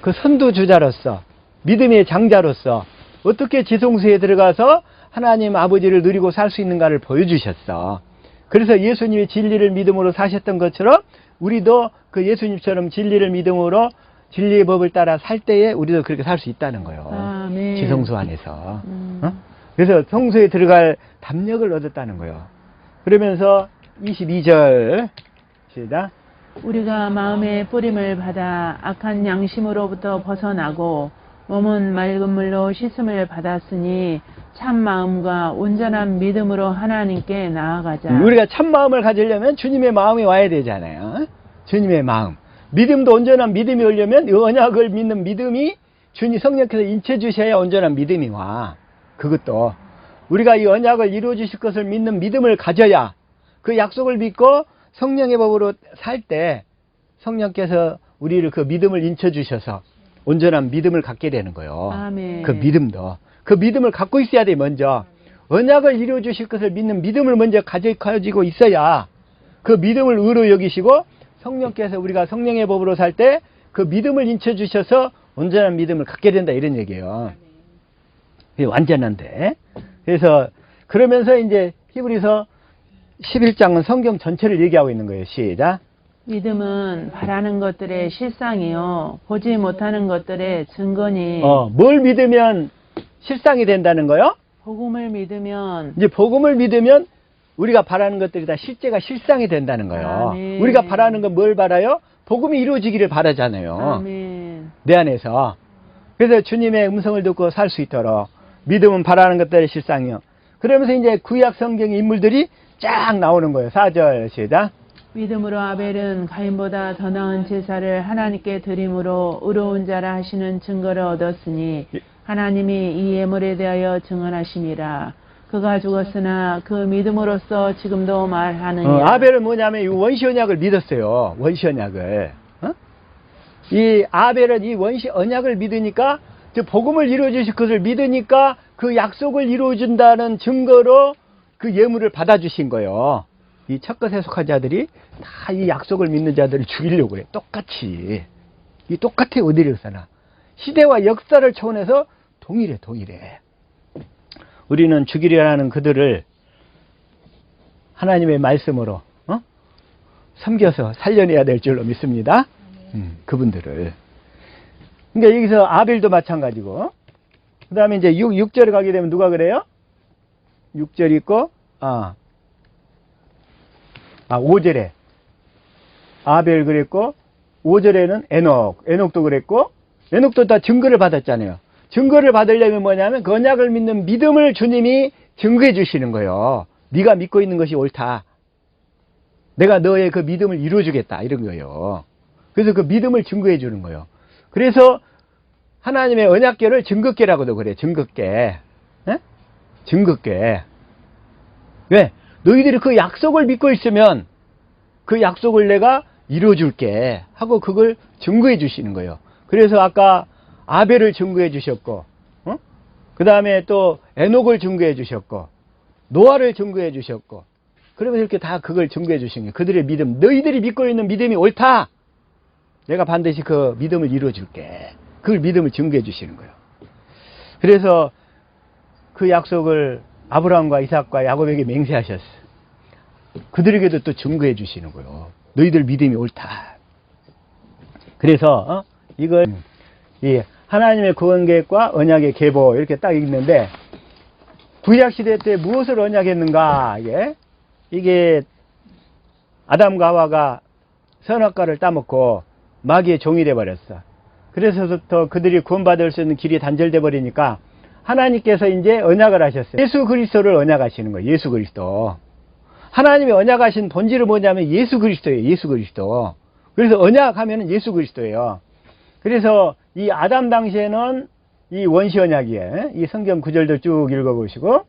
그 선두주자로서 믿음의 장자로서 어떻게 지성소에 들어가서 하나님 아버지를 누리고 살 수 있는가를 보여주셨어. 그래서 예수님이 진리를 믿음으로 사셨던 것처럼 우리도 그 예수님처럼 진리를 믿음으로 진리의 법을 따라 살 때에 우리도 그렇게 살 수 있다는 거예요. 아멘. 지성소 안에서. 그래서 성소에 들어갈 담력을 얻었다는 거예요. 그러면서 22절 시작. 우리가 마음의 뿌림을 받아 악한 양심으로부터 벗어나고 몸은 맑은 물로 씻음을 받았으니 참 마음과 온전한 믿음으로 하나님께 나아가자. 우리가 참 마음을 가지려면 주님의 마음이 와야 되잖아요. 주님의 마음. 믿음도 온전한 믿음이 오려면 이 언약을 믿는 믿음이 주님 성령께서 인쳐 주셔야 온전한 믿음이 와. 그것도 우리가 이 언약을 이루어 주실 것을 믿는 믿음을 가져야 그 약속을 믿고 성령의 법으로 살 때 성령께서 우리를 그 믿음을 인쳐 주셔서 온전한 믿음을 갖게 되는 거예요. 아멘. 그 믿음도. 그 믿음을 갖고 있어야 돼, 먼저. 언약을 이루어 주실 것을 믿는 믿음을 먼저 가지고 있어야 그 믿음을 의로 여기시고 성령께서 우리가 성령의 법으로 살 때 그 믿음을 인쳐 주셔서 온전한 믿음을 갖게 된다, 이런 얘기예요. 이게 완전한데. 그래서 그러면서 이제 히브리서 11장은 성경 전체를 얘기하고 있는 거예요. 시작. 믿음은 바라는 것들의 실상이요 보지 못하는 것들의 증거니. 뭘 믿으면 실상이 된다는 거요? 복음을 믿으면 이제 복음을 믿으면 우리가 바라는 것들이 다 실제가 실상이 된다는 거예요. 아멘. 우리가 바라는 건 뭘 바라요? 복음이 이루어지기를 바라잖아요. 아멘. 내 안에서. 그래서 주님의 음성을 듣고 살 수 있도록 믿음은 바라는 것들의 실상이요. 그러면서 이제 구약 성경의 인물들이 쫙 나오는 거예요. 4절 시작. 믿음으로 아벨은 가인보다 더 나은 제사를 하나님께 드림으로 의로운 자라 하시는 증거를 얻었으니 하나님이 이 예물에 대하여 증언하심이라. 그가 죽었으나 그 믿음으로써 지금도 말하느니라. 아벨은 뭐냐면 이 원시 언약을 믿었어요. 원시 언약을. 이 아벨은 이 원시 언약을 믿으니까 저 복음을 이루어 주실 것을 믿으니까 그 약속을 이루어 준다는 증거로 그 예물을 받아 주신 거예요. 이 첫것 해석한 자들이 다 이 약속을 믿는 자들을 죽이려고 해. 똑같이. 이 똑같아, 어디에서나. 시대와 역사를 초월해서 동일해. 우리는 죽이려 하는 그들을 하나님의 말씀으로 섬겨서 살려내야 될 줄로 믿습니다. 그분들을. 그러니까 여기서 아벨도 마찬가지고, 그 다음에 이제 6절에 가게 되면 누가 그래요? 6절 있고, 5절에 아벨 그랬고, 5절에는 에녹도 그랬고, 에녹도 다 증거를 받았잖아요. 증거를 받으려면 뭐냐면 그 언약을 믿는 믿음을 주님이 증거해 주시는 거예요. 네가 믿고 있는 것이 옳다. 내가 너의 그 믿음을 이루어 주겠다, 이런 거예요. 그래서 그 믿음을 증거해 주는 거예요. 그래서 하나님의 언약궤를 증거궤라고도 그래. 증거궤. 증거궤. 왜? 너희들이 그 약속을 믿고 있으면 그 약속을 내가 이루어줄게 하고 그걸 증거해 주시는 거예요. 그래서 아까 아벨을 증거해 주셨고, 그 다음에 또 에녹을 증거해 주셨고, 노아를 증거해 주셨고, 그러면서 이렇게 다 그걸 증거해 주신 거예요. 그들의 믿음, 너희들이 믿고 있는 믿음이 옳다. 내가 반드시 그 믿음을 이루어줄게. 그걸 믿음을 증거해 주시는 거예요. 그래서 그 약속을 아브라함과 이삭과 야곱에게 맹세하셨어. 그들에게도 또 증거해 주시는 거예요. 너희들 믿음이 옳다. 그래서 이걸 이 하나님의 구원 계획과 언약의 계보 이렇게 딱 있는데, 구약 시대 때 무엇을 언약했는가? 이게 아담과 하와가 선악과를 따먹고 마귀의 종이 돼 버렸어. 그래서부터 그들이 구원받을 수 있는 길이 단절돼 버리니까 하나님께서 이제 언약을 하셨어요. 예수 그리스도를 언약하시는 거예요. 예수 그리스도. 하나님이 언약하신 본질은 뭐냐면 예수 그리스도예요. 예수 그리스도. 그래서 언약하면은 예수 그리스도예요. 그래서 이 아담 당시에는 이 원시 언약이에요. 이 성경 구절들 쭉 읽어보시고,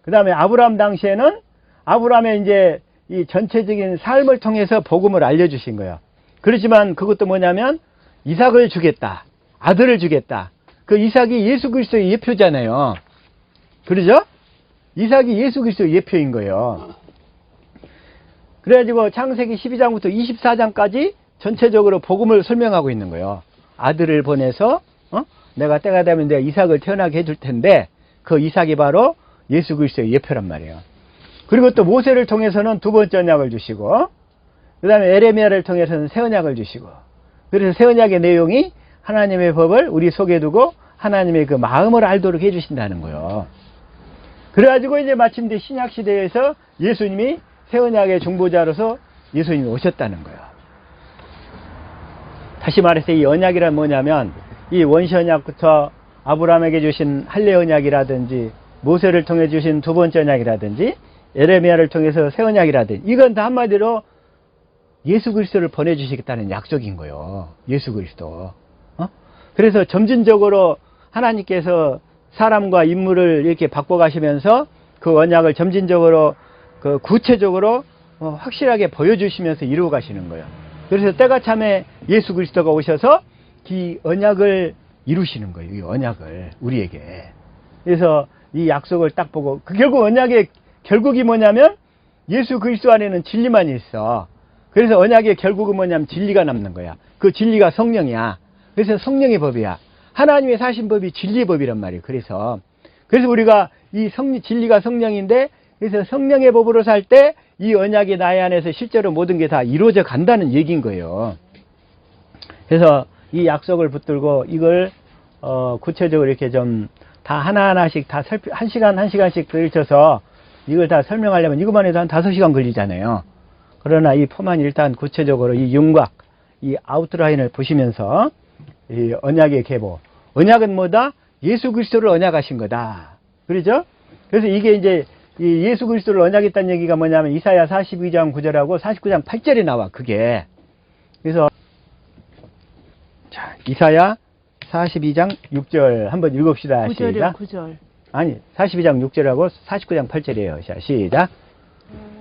그 다음에 아브라함 당시에는 아브라함의 이제 이 전체적인 삶을 통해서 복음을 알려주신 거예요. 그렇지만 그것도 뭐냐면 이삭을 주겠다. 아들을 주겠다. 그 이삭이 예수 그리스도의 예표잖아요. 그러죠? 이삭이 예수 그리스도의 예표인 거예요. 그래가지고 창세기 12장부터 24장까지 전체적으로 복음을 설명하고 있는 거예요. 아들을 보내서 내가 때가 되면 내가 이삭을 태어나게 해줄 텐데 그 이삭이 바로 예수 그리스도의 예표란 말이에요. 그리고 또 모세를 통해서는 두 번째 언약을 주시고 그 다음에 에레미야를 통해서는 새 언약을 주시고 그래서 새 언약의 내용이 하나님의 법을 우리 속에 두고 하나님의 그 마음을 알도록 해주신다는 거예요. 그래가지고 이제 마침내 신약 시대에서 예수님이 새 언약의 중보자로서 예수님이 오셨다는 거예요. 다시 말해서 이 언약이란 뭐냐면 이 원시 언약부터 아브라함에게 주신 할례 언약이라든지 모세를 통해 주신 두 번째 언약이라든지 에레미야를 통해서 새 언약이라든지 이건 다 한마디로 예수 그리스도를 보내주시겠다는 약속인 거예요. 예수 그리스도. 그래서 점진적으로 하나님께서 사람과 인물을 이렇게 바꿔가시면서 그 언약을 점진적으로 그 구체적으로 확실하게 보여주시면서 이루어 가시는 거예요. 그래서 때가 참에 예수 그리스도가 오셔서 이 언약을 이루시는 거예요. 이 언약을 우리에게. 그래서 이 약속을 딱 보고 결국 언약의 결국이 뭐냐면 예수 그리스도 안에는 진리만 있어. 그래서 언약의 결국은 뭐냐면 진리가 남는 거야. 그 진리가 성령이야. 그래서 성령의 법이야. 하나님의 사신 법이 진리의 법이란 말이에요. 그래서 우리가 이 진리가 성령인데 그래서 성령의 법으로 살 때 이 언약이 나의 안에서 실제로 모든 게 다 이루어져 간다는 얘기인 거예요. 그래서 이 약속을 붙들고 이걸 구체적으로 이렇게 좀 다 하나하나씩 다 한 시간씩 걸쳐서 이걸 다 설명하려면 이것만 해도 한 5시간 걸리잖아요. 그러나 이 포만 일단 구체적으로 이 윤곽, 이 아웃라인을 보시면서 이 언약의 계보. 언약은 뭐다? 예수 그리스도를 언약하신 거다. 그렇죠? 그래서 이게 이제 이 예수 그리스도를 언약했다는 얘기가 뭐냐면 이사야 42장 9절하고 49장 8절에 나와. 그게. 그래서 자, 이사야 42장 6절 한번 읽읍시다. 9절이요, 시작. 9절. 아니, 42장 6절하고 49장 8절이에요. 자, 시작.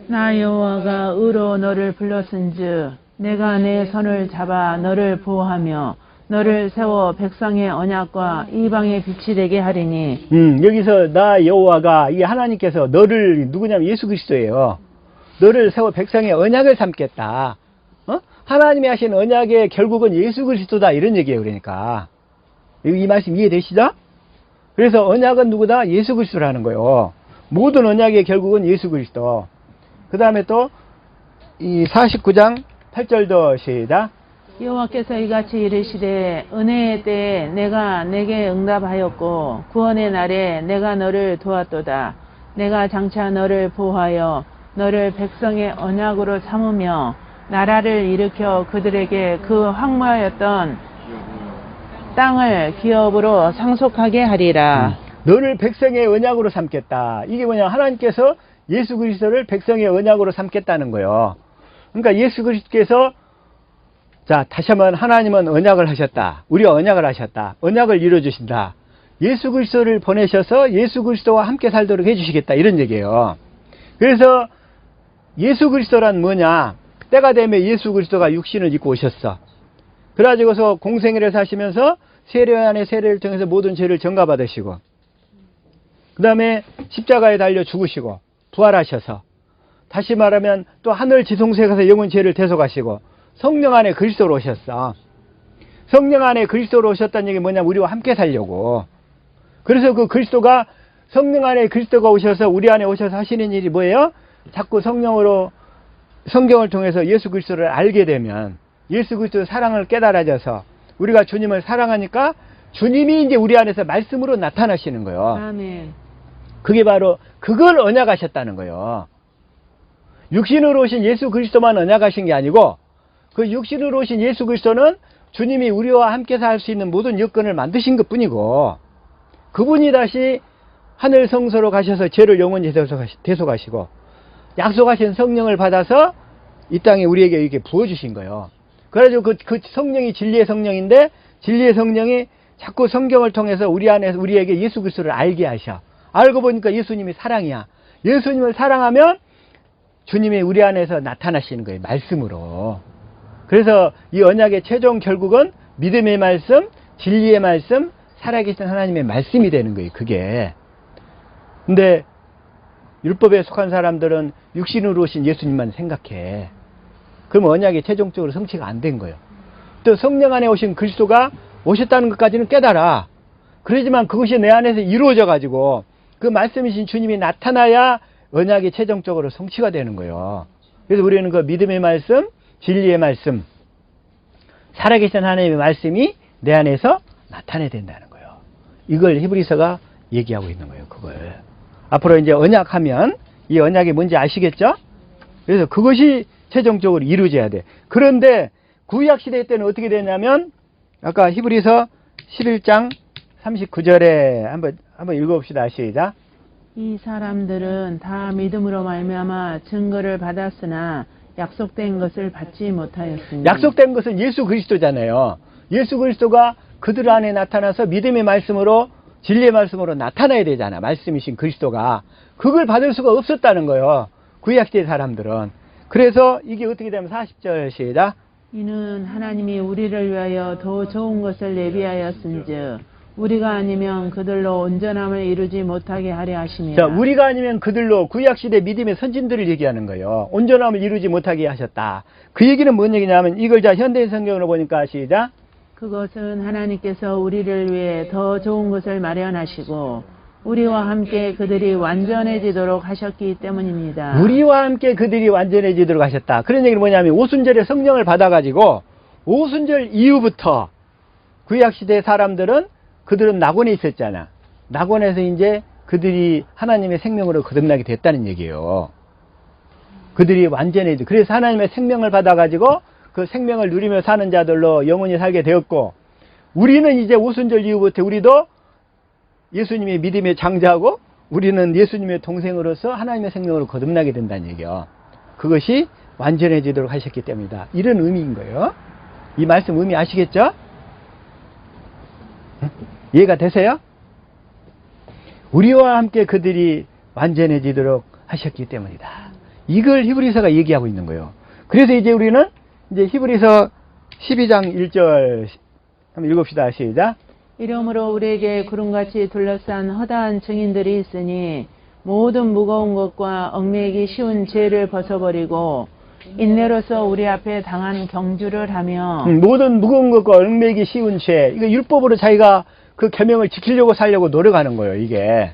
나 여호와가 의로 너를 불렀은즉 내가 내 손을 잡아 너를 보호하며 너를 세워 백성의 언약과 이방의 빛이 되게 하리니. 여기서 나 여호와가 이 하나님께서 너를 누구냐면 예수 그리스도예요. 너를 세워 백성의 언약을 삼겠다. 하나님이 하신 언약의 결국은 예수 그리스도다 이런 얘기예요. 그러니까 이 말씀 이해되시죠? 그래서 언약은 누구다? 예수 그리스도라는 거예요. 모든 언약의 결국은 예수 그리스도. 그 다음에 또 이 49장 8절도 시작. 여호와께서 이같이 이르시되 은혜의 때에 내가 내게 응답하였고 구원의 날에 내가 너를 도왔도다. 내가 장차 너를 보호하여 너를 백성의 언약으로 삼으며 나라를 일으켜 그들에게 그 황무하였던 땅을 기업으로 상속하게 하리라. 너를 백성의 언약으로 삼겠다. 이게 뭐냐? 하나님께서 예수 그리스도를 백성의 언약으로 삼겠다는 거예요. 그러니까 예수 그리스도께서 자, 다시 한번 하나님은 언약을 하셨다. 우리가 언약을 하셨다. 언약을 이루어주신다. 예수 그리스도를 보내셔서 예수 그리스도와 함께 살도록 해주시겠다. 이런 얘기예요. 그래서 예수 그리스도란 뭐냐? 때가 되면 예수 그리스도가 육신을 입고 오셨어. 그래가지고서 공생애를 사시면서 세례 안에 세례를 통해서 모든 죄를 전가받으시고 그 다음에 십자가에 달려 죽으시고 부활하셔서 다시 말하면 또 하늘 지성소에 가서 영원 죄를 대속하시고 성령 안에 그리스도로 오셨어. 성령 안에 그리스도로 오셨다는 얘기 뭐냐면 우리와 함께 살려고. 그래서 그 그리스도가 성령 안에 그리스도가 오셔서 우리 안에 오셔서 하시는 일이 뭐예요? 자꾸 성령으로 성경을 통해서 예수 그리스도를 알게 되면 예수 그리스도의 사랑을 깨달아져서 우리가 주님을 사랑하니까 주님이 이제 우리 안에서 말씀으로 나타나시는 거예요. 아멘. 그게 바로 그걸 언약하셨다는 거예요. 육신으로 오신 예수 그리스도만 언약하신 게 아니고 그 육신으로 오신 예수 그리스도는 주님이 우리와 함께 살 수 있는 모든 여건을 만드신 것 뿐이고 그분이 다시 하늘 성소로 가셔서 죄를 영원히 대속하시고 약속하신 성령을 받아서 이 땅에 우리에게 이렇게 부어주신 거예요. 그래가지고 그 성령이 진리의 성령인데 진리의 성령이 자꾸 성경을 통해서 우리 안에서 우리에게 예수 그리스도를 알게 하셔. 알고 보니까 예수님이 사랑이야. 예수님을 사랑하면 주님이 우리 안에서 나타나시는 거예요. 말씀으로. 그래서 이 언약의 최종 결국은 믿음의 말씀, 진리의 말씀, 살아계신 하나님의 말씀이 되는 거예요. 그게. 근데 율법에 속한 사람들은 육신으로 오신 예수님만 생각해. 그럼 언약이 최종적으로 성취가 안 된 거예요. 또 성령 안에 오신 그리스도가 오셨다는 것까지는 깨달아. 그러지만 그것이 내 안에서 이루어져 가지고 그 말씀이신 주님이 나타나야 언약이 최종적으로 성취가 되는 거예요. 그래서 우리는 그 믿음의 말씀, 진리의 말씀, 살아계신 하나님의 말씀이 내 안에서 나타내야 된다는 거예요. 이걸 히브리서가 얘기하고 있는 거예요. 그걸. 앞으로 이제 언약하면 이 언약이 뭔지 아시겠죠? 그래서 그것이 최종적으로 이루어져야 돼. 그런데 구약 시대 때는 어떻게 되냐면 아까 히브리서 11장 39절에 한번 읽어봅시다. 시작. 이 사람들은 다 믿음으로 말미암아 증거를 받았으나 약속된 것을 받지 못하였으니. 약속된 것은 예수 그리스도잖아요. 예수 그리스도가 그들 안에 나타나서 믿음의 말씀으로 진리의 말씀으로 나타나야 되잖아. 말씀이신 그리스도가. 그걸 받을 수가 없었다는 거예요. 구약시대 사람들은. 그래서 이게 어떻게 되면 40절 시작. 이는 하나님이 우리를 위하여 더 좋은 것을 예비하였은즉 우리가 아니면 그들로 온전함을 이루지 못하게 하려 하심이라. 자, 우리가 아니면 그들로 구약시대 믿음의 선진들을 얘기하는 거예요. 온전함을 이루지 못하게 하셨다. 그 얘기는 뭔 얘기냐면 이걸 자 현대인 성경으로 보니까 시작. 그것은 하나님께서 우리를 위해 더 좋은 것을 마련하시고 우리와 함께 그들이 완전해지도록 하셨기 때문입니다. 우리와 함께 그들이 완전해지도록 하셨다. 그런 얘기는 뭐냐면 오순절에 성령을 받아가지고 오순절 이후부터 구약시대 사람들은 그들은 낙원에 있었잖아. 낙원에서 이제 그들이 하나님의 생명으로 거듭나게 됐다는 얘기예요. 그들이 완전해지. 그래서 하나님의 생명을 받아가지고 그 생명을 누리며 사는 자들로 영원히 살게 되었고 우리는 이제 오순절 이후부터 우리도 예수님의 믿음의 장자하고 우리는 예수님의 동생으로서 하나님의 생명으로 거듭나게 된다는 얘기예요. 그것이 완전해지도록 하셨기 때문이다. 이런 의미인 거예요. 이 말씀 의미 아시겠죠? 이해가 되세요? 우리와 함께 그들이 완전해지도록 하셨기 때문이다. 이걸 히브리서가 얘기하고 있는 거예요. 그래서 이제 우리는 이제 히브리서 12장 1절 한번 읽읍시다. 시작. 이러므로 우리에게 구름같이 둘러싼 허다한 증인들이 있으니 모든 무거운 것과 얽매이기 쉬운 죄를 벗어버리고 인내로서 우리 앞에 당한 경주를 하며 모든 무거운 것과 얽매이기 쉬운 죄, 이거 율법으로 자기가 그 계명을 지키려고 살려고 노력하는 거예요. 이게.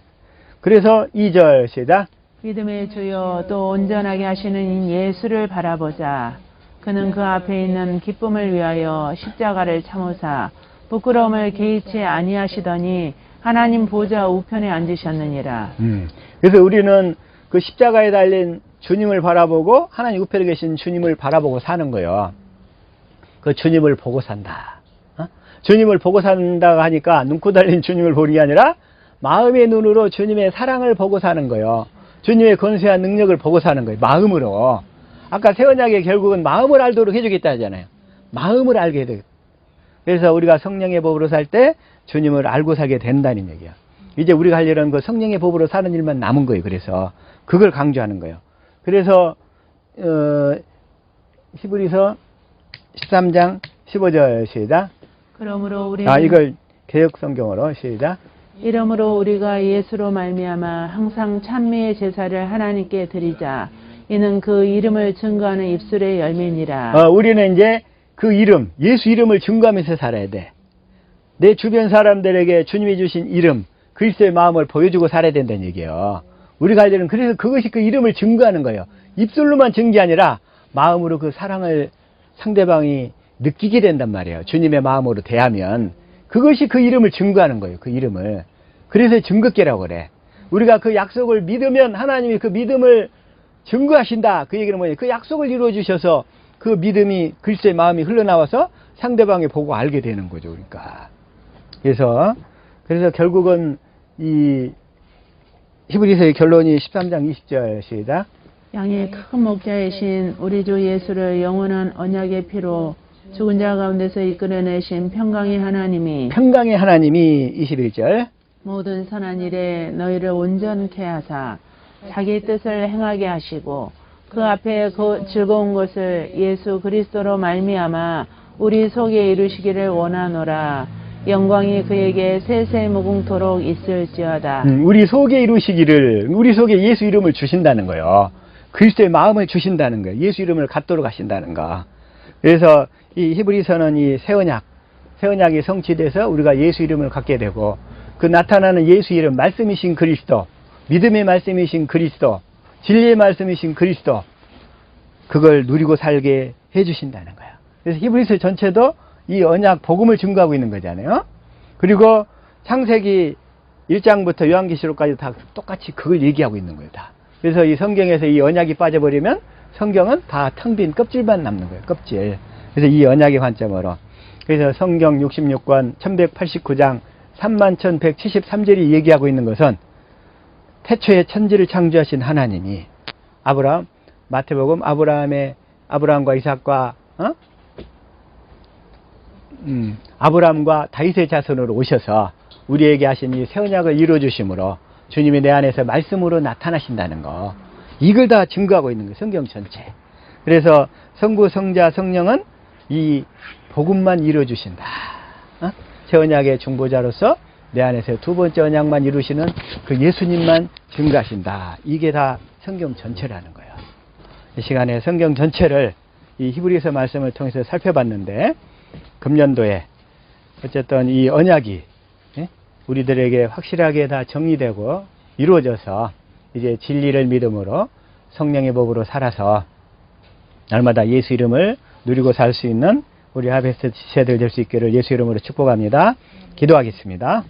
그래서 2절 시작. 믿음의 주여 또 온전하게 하시는 예수를 바라보자. 그는 그 앞에 있는 기쁨을 위하여 십자가를 참으사 부끄러움을 개의치 아니하시더니 하나님 보좌 우편에 앉으셨느니라. 그래서 우리는 그 십자가에 달린 주님을 바라보고 하나님 우편에 계신 주님을 바라보고 사는 거예요. 그 주님을 보고 산다. 주님을 보고 산다 하니까 눈코 달린 주님을 보는 게 아니라 마음의 눈으로 주님의 사랑을 보고 사는 거예요. 주님의 권세한 능력을 보고 사는 거예요. 마음으로. 아까 새 언약에 결국은 마음을 알도록 해주겠다 하잖아요. 마음을 알게 돼. 그래서 우리가 성령의 법으로 살 때 주님을 알고 살게 된다는 얘기야. 이제 우리가 할 일은 그 성령의 법으로 사는 일만 남은 거예요. 그래서 그걸 강조하는 거예요. 그래서 히브리서 13장 15절 시작. 그러므로 우리는 이걸 개역 성경으로 시작. 이러므로 우리가 예수로 말미암아 항상 찬미의 제사를 하나님께 드리자. 이는 그 이름을 증거하는 입술의 열매니라. 우리는 이제 그 이름, 예수 이름을 증거하면서 살아야 돼. 내 주변 사람들에게 주님이 주신 이름, 그리스도의 마음을 보여주고 살아야 된다는 얘기예요. 우리가 할 일은 그래서 그것이 그 이름을 증거하는 거예요. 입술로만 증기 아니라 마음으로 그 사랑을 상대방이 느끼게 된단 말이에요. 주님의 마음으로 대하면 그것이 그 이름을 증거하는 거예요. 그 이름을. 그래서 증거계라고 그래. 우리가 그 약속을 믿으면 하나님이 그 믿음을 증거하신다. 그 얘기는 뭐냐? 그 약속을 이루어 주셔서 그 믿음이 그리스도의 마음이 흘러나와서 상대방이 보고 알게 되는 거죠. 그러니까. 그래서 결국은 이 히브리서의 결론이 13장 20절 시작. 양의 큰 목자이신 우리 주 예수를 영원한 언약의 피로 죽은 자 가운데서 이끌어내신 평강의 하나님이 21절 모든 선한 일에 너희를 온전케 하사 자기 뜻을 행하게 하시고 그 앞에 즐거운 것을 예수 그리스도로 말미암아 우리 속에 이루시기를 원하노라. 영광이 그에게 세세 무궁토록 있을지어다. 우리 속에 이루시기를, 우리 속에 예수 이름을 주신다는 거예요. 그리스도의 마음을 주신다는 거예요. 예수 이름을 갖도록 하신다는 거. 그래서 이 히브리서는 이 새 언약이 성취돼서 우리가 예수 이름을 갖게 되고, 그 나타나는 예수 이름, 말씀이신 그리스도, 믿음의 말씀이신 그리스도, 진리의 말씀이신 그리스도, 그걸 누리고 살게 해주신다는 거예요. 그래서 히브리서 전체도 이 언약 복음을 증거하고 있는 거잖아요. 그리고 창세기 1장부터 요한계시록까지 다 똑같이 그걸 얘기하고 있는 거예요. 다. 그래서 이 성경에서 이 언약이 빠져버리면 성경은 다 텅 빈 껍질만 남는 거예요. 껍질. 그래서 이 언약의 관점으로. 그래서 성경 66권 1189장 31,173절이 얘기하고 있는 것은 태초에 천지를 창조하신 하나님이 아브라함, 마태복음 아브라함과 이삭과 아브라함과 다윗의 자손으로 오셔서 우리에게 하신 이 새 언약을 이루어 주심으로 주님이 내 안에서 말씀으로 나타나신다는 거, 이걸 다 증거하고 있는 거예요. 성경 전체. 그래서 성부, 성자, 성령은 이 복음만 이루어 주신다. 새 언약의 중보자로서 내 안에서 두 번째 언약만 이루시는 그 예수님만 증거하신다. 이게 다 성경 전체라는 거예요. 이 시간에 성경 전체를 이 히브리서 말씀을 통해서 살펴봤는데, 금년도에 어쨌든 이 언약이 우리들에게 확실하게 다 정리되고 이루어져서 이제 진리를 믿음으로 성령의 법으로 살아서 날마다 예수 이름을 누리고 살 수 있는 우리 하베스트 지체들 될 수 있기를 예수 이름으로 축복합니다. 기도하겠습니다.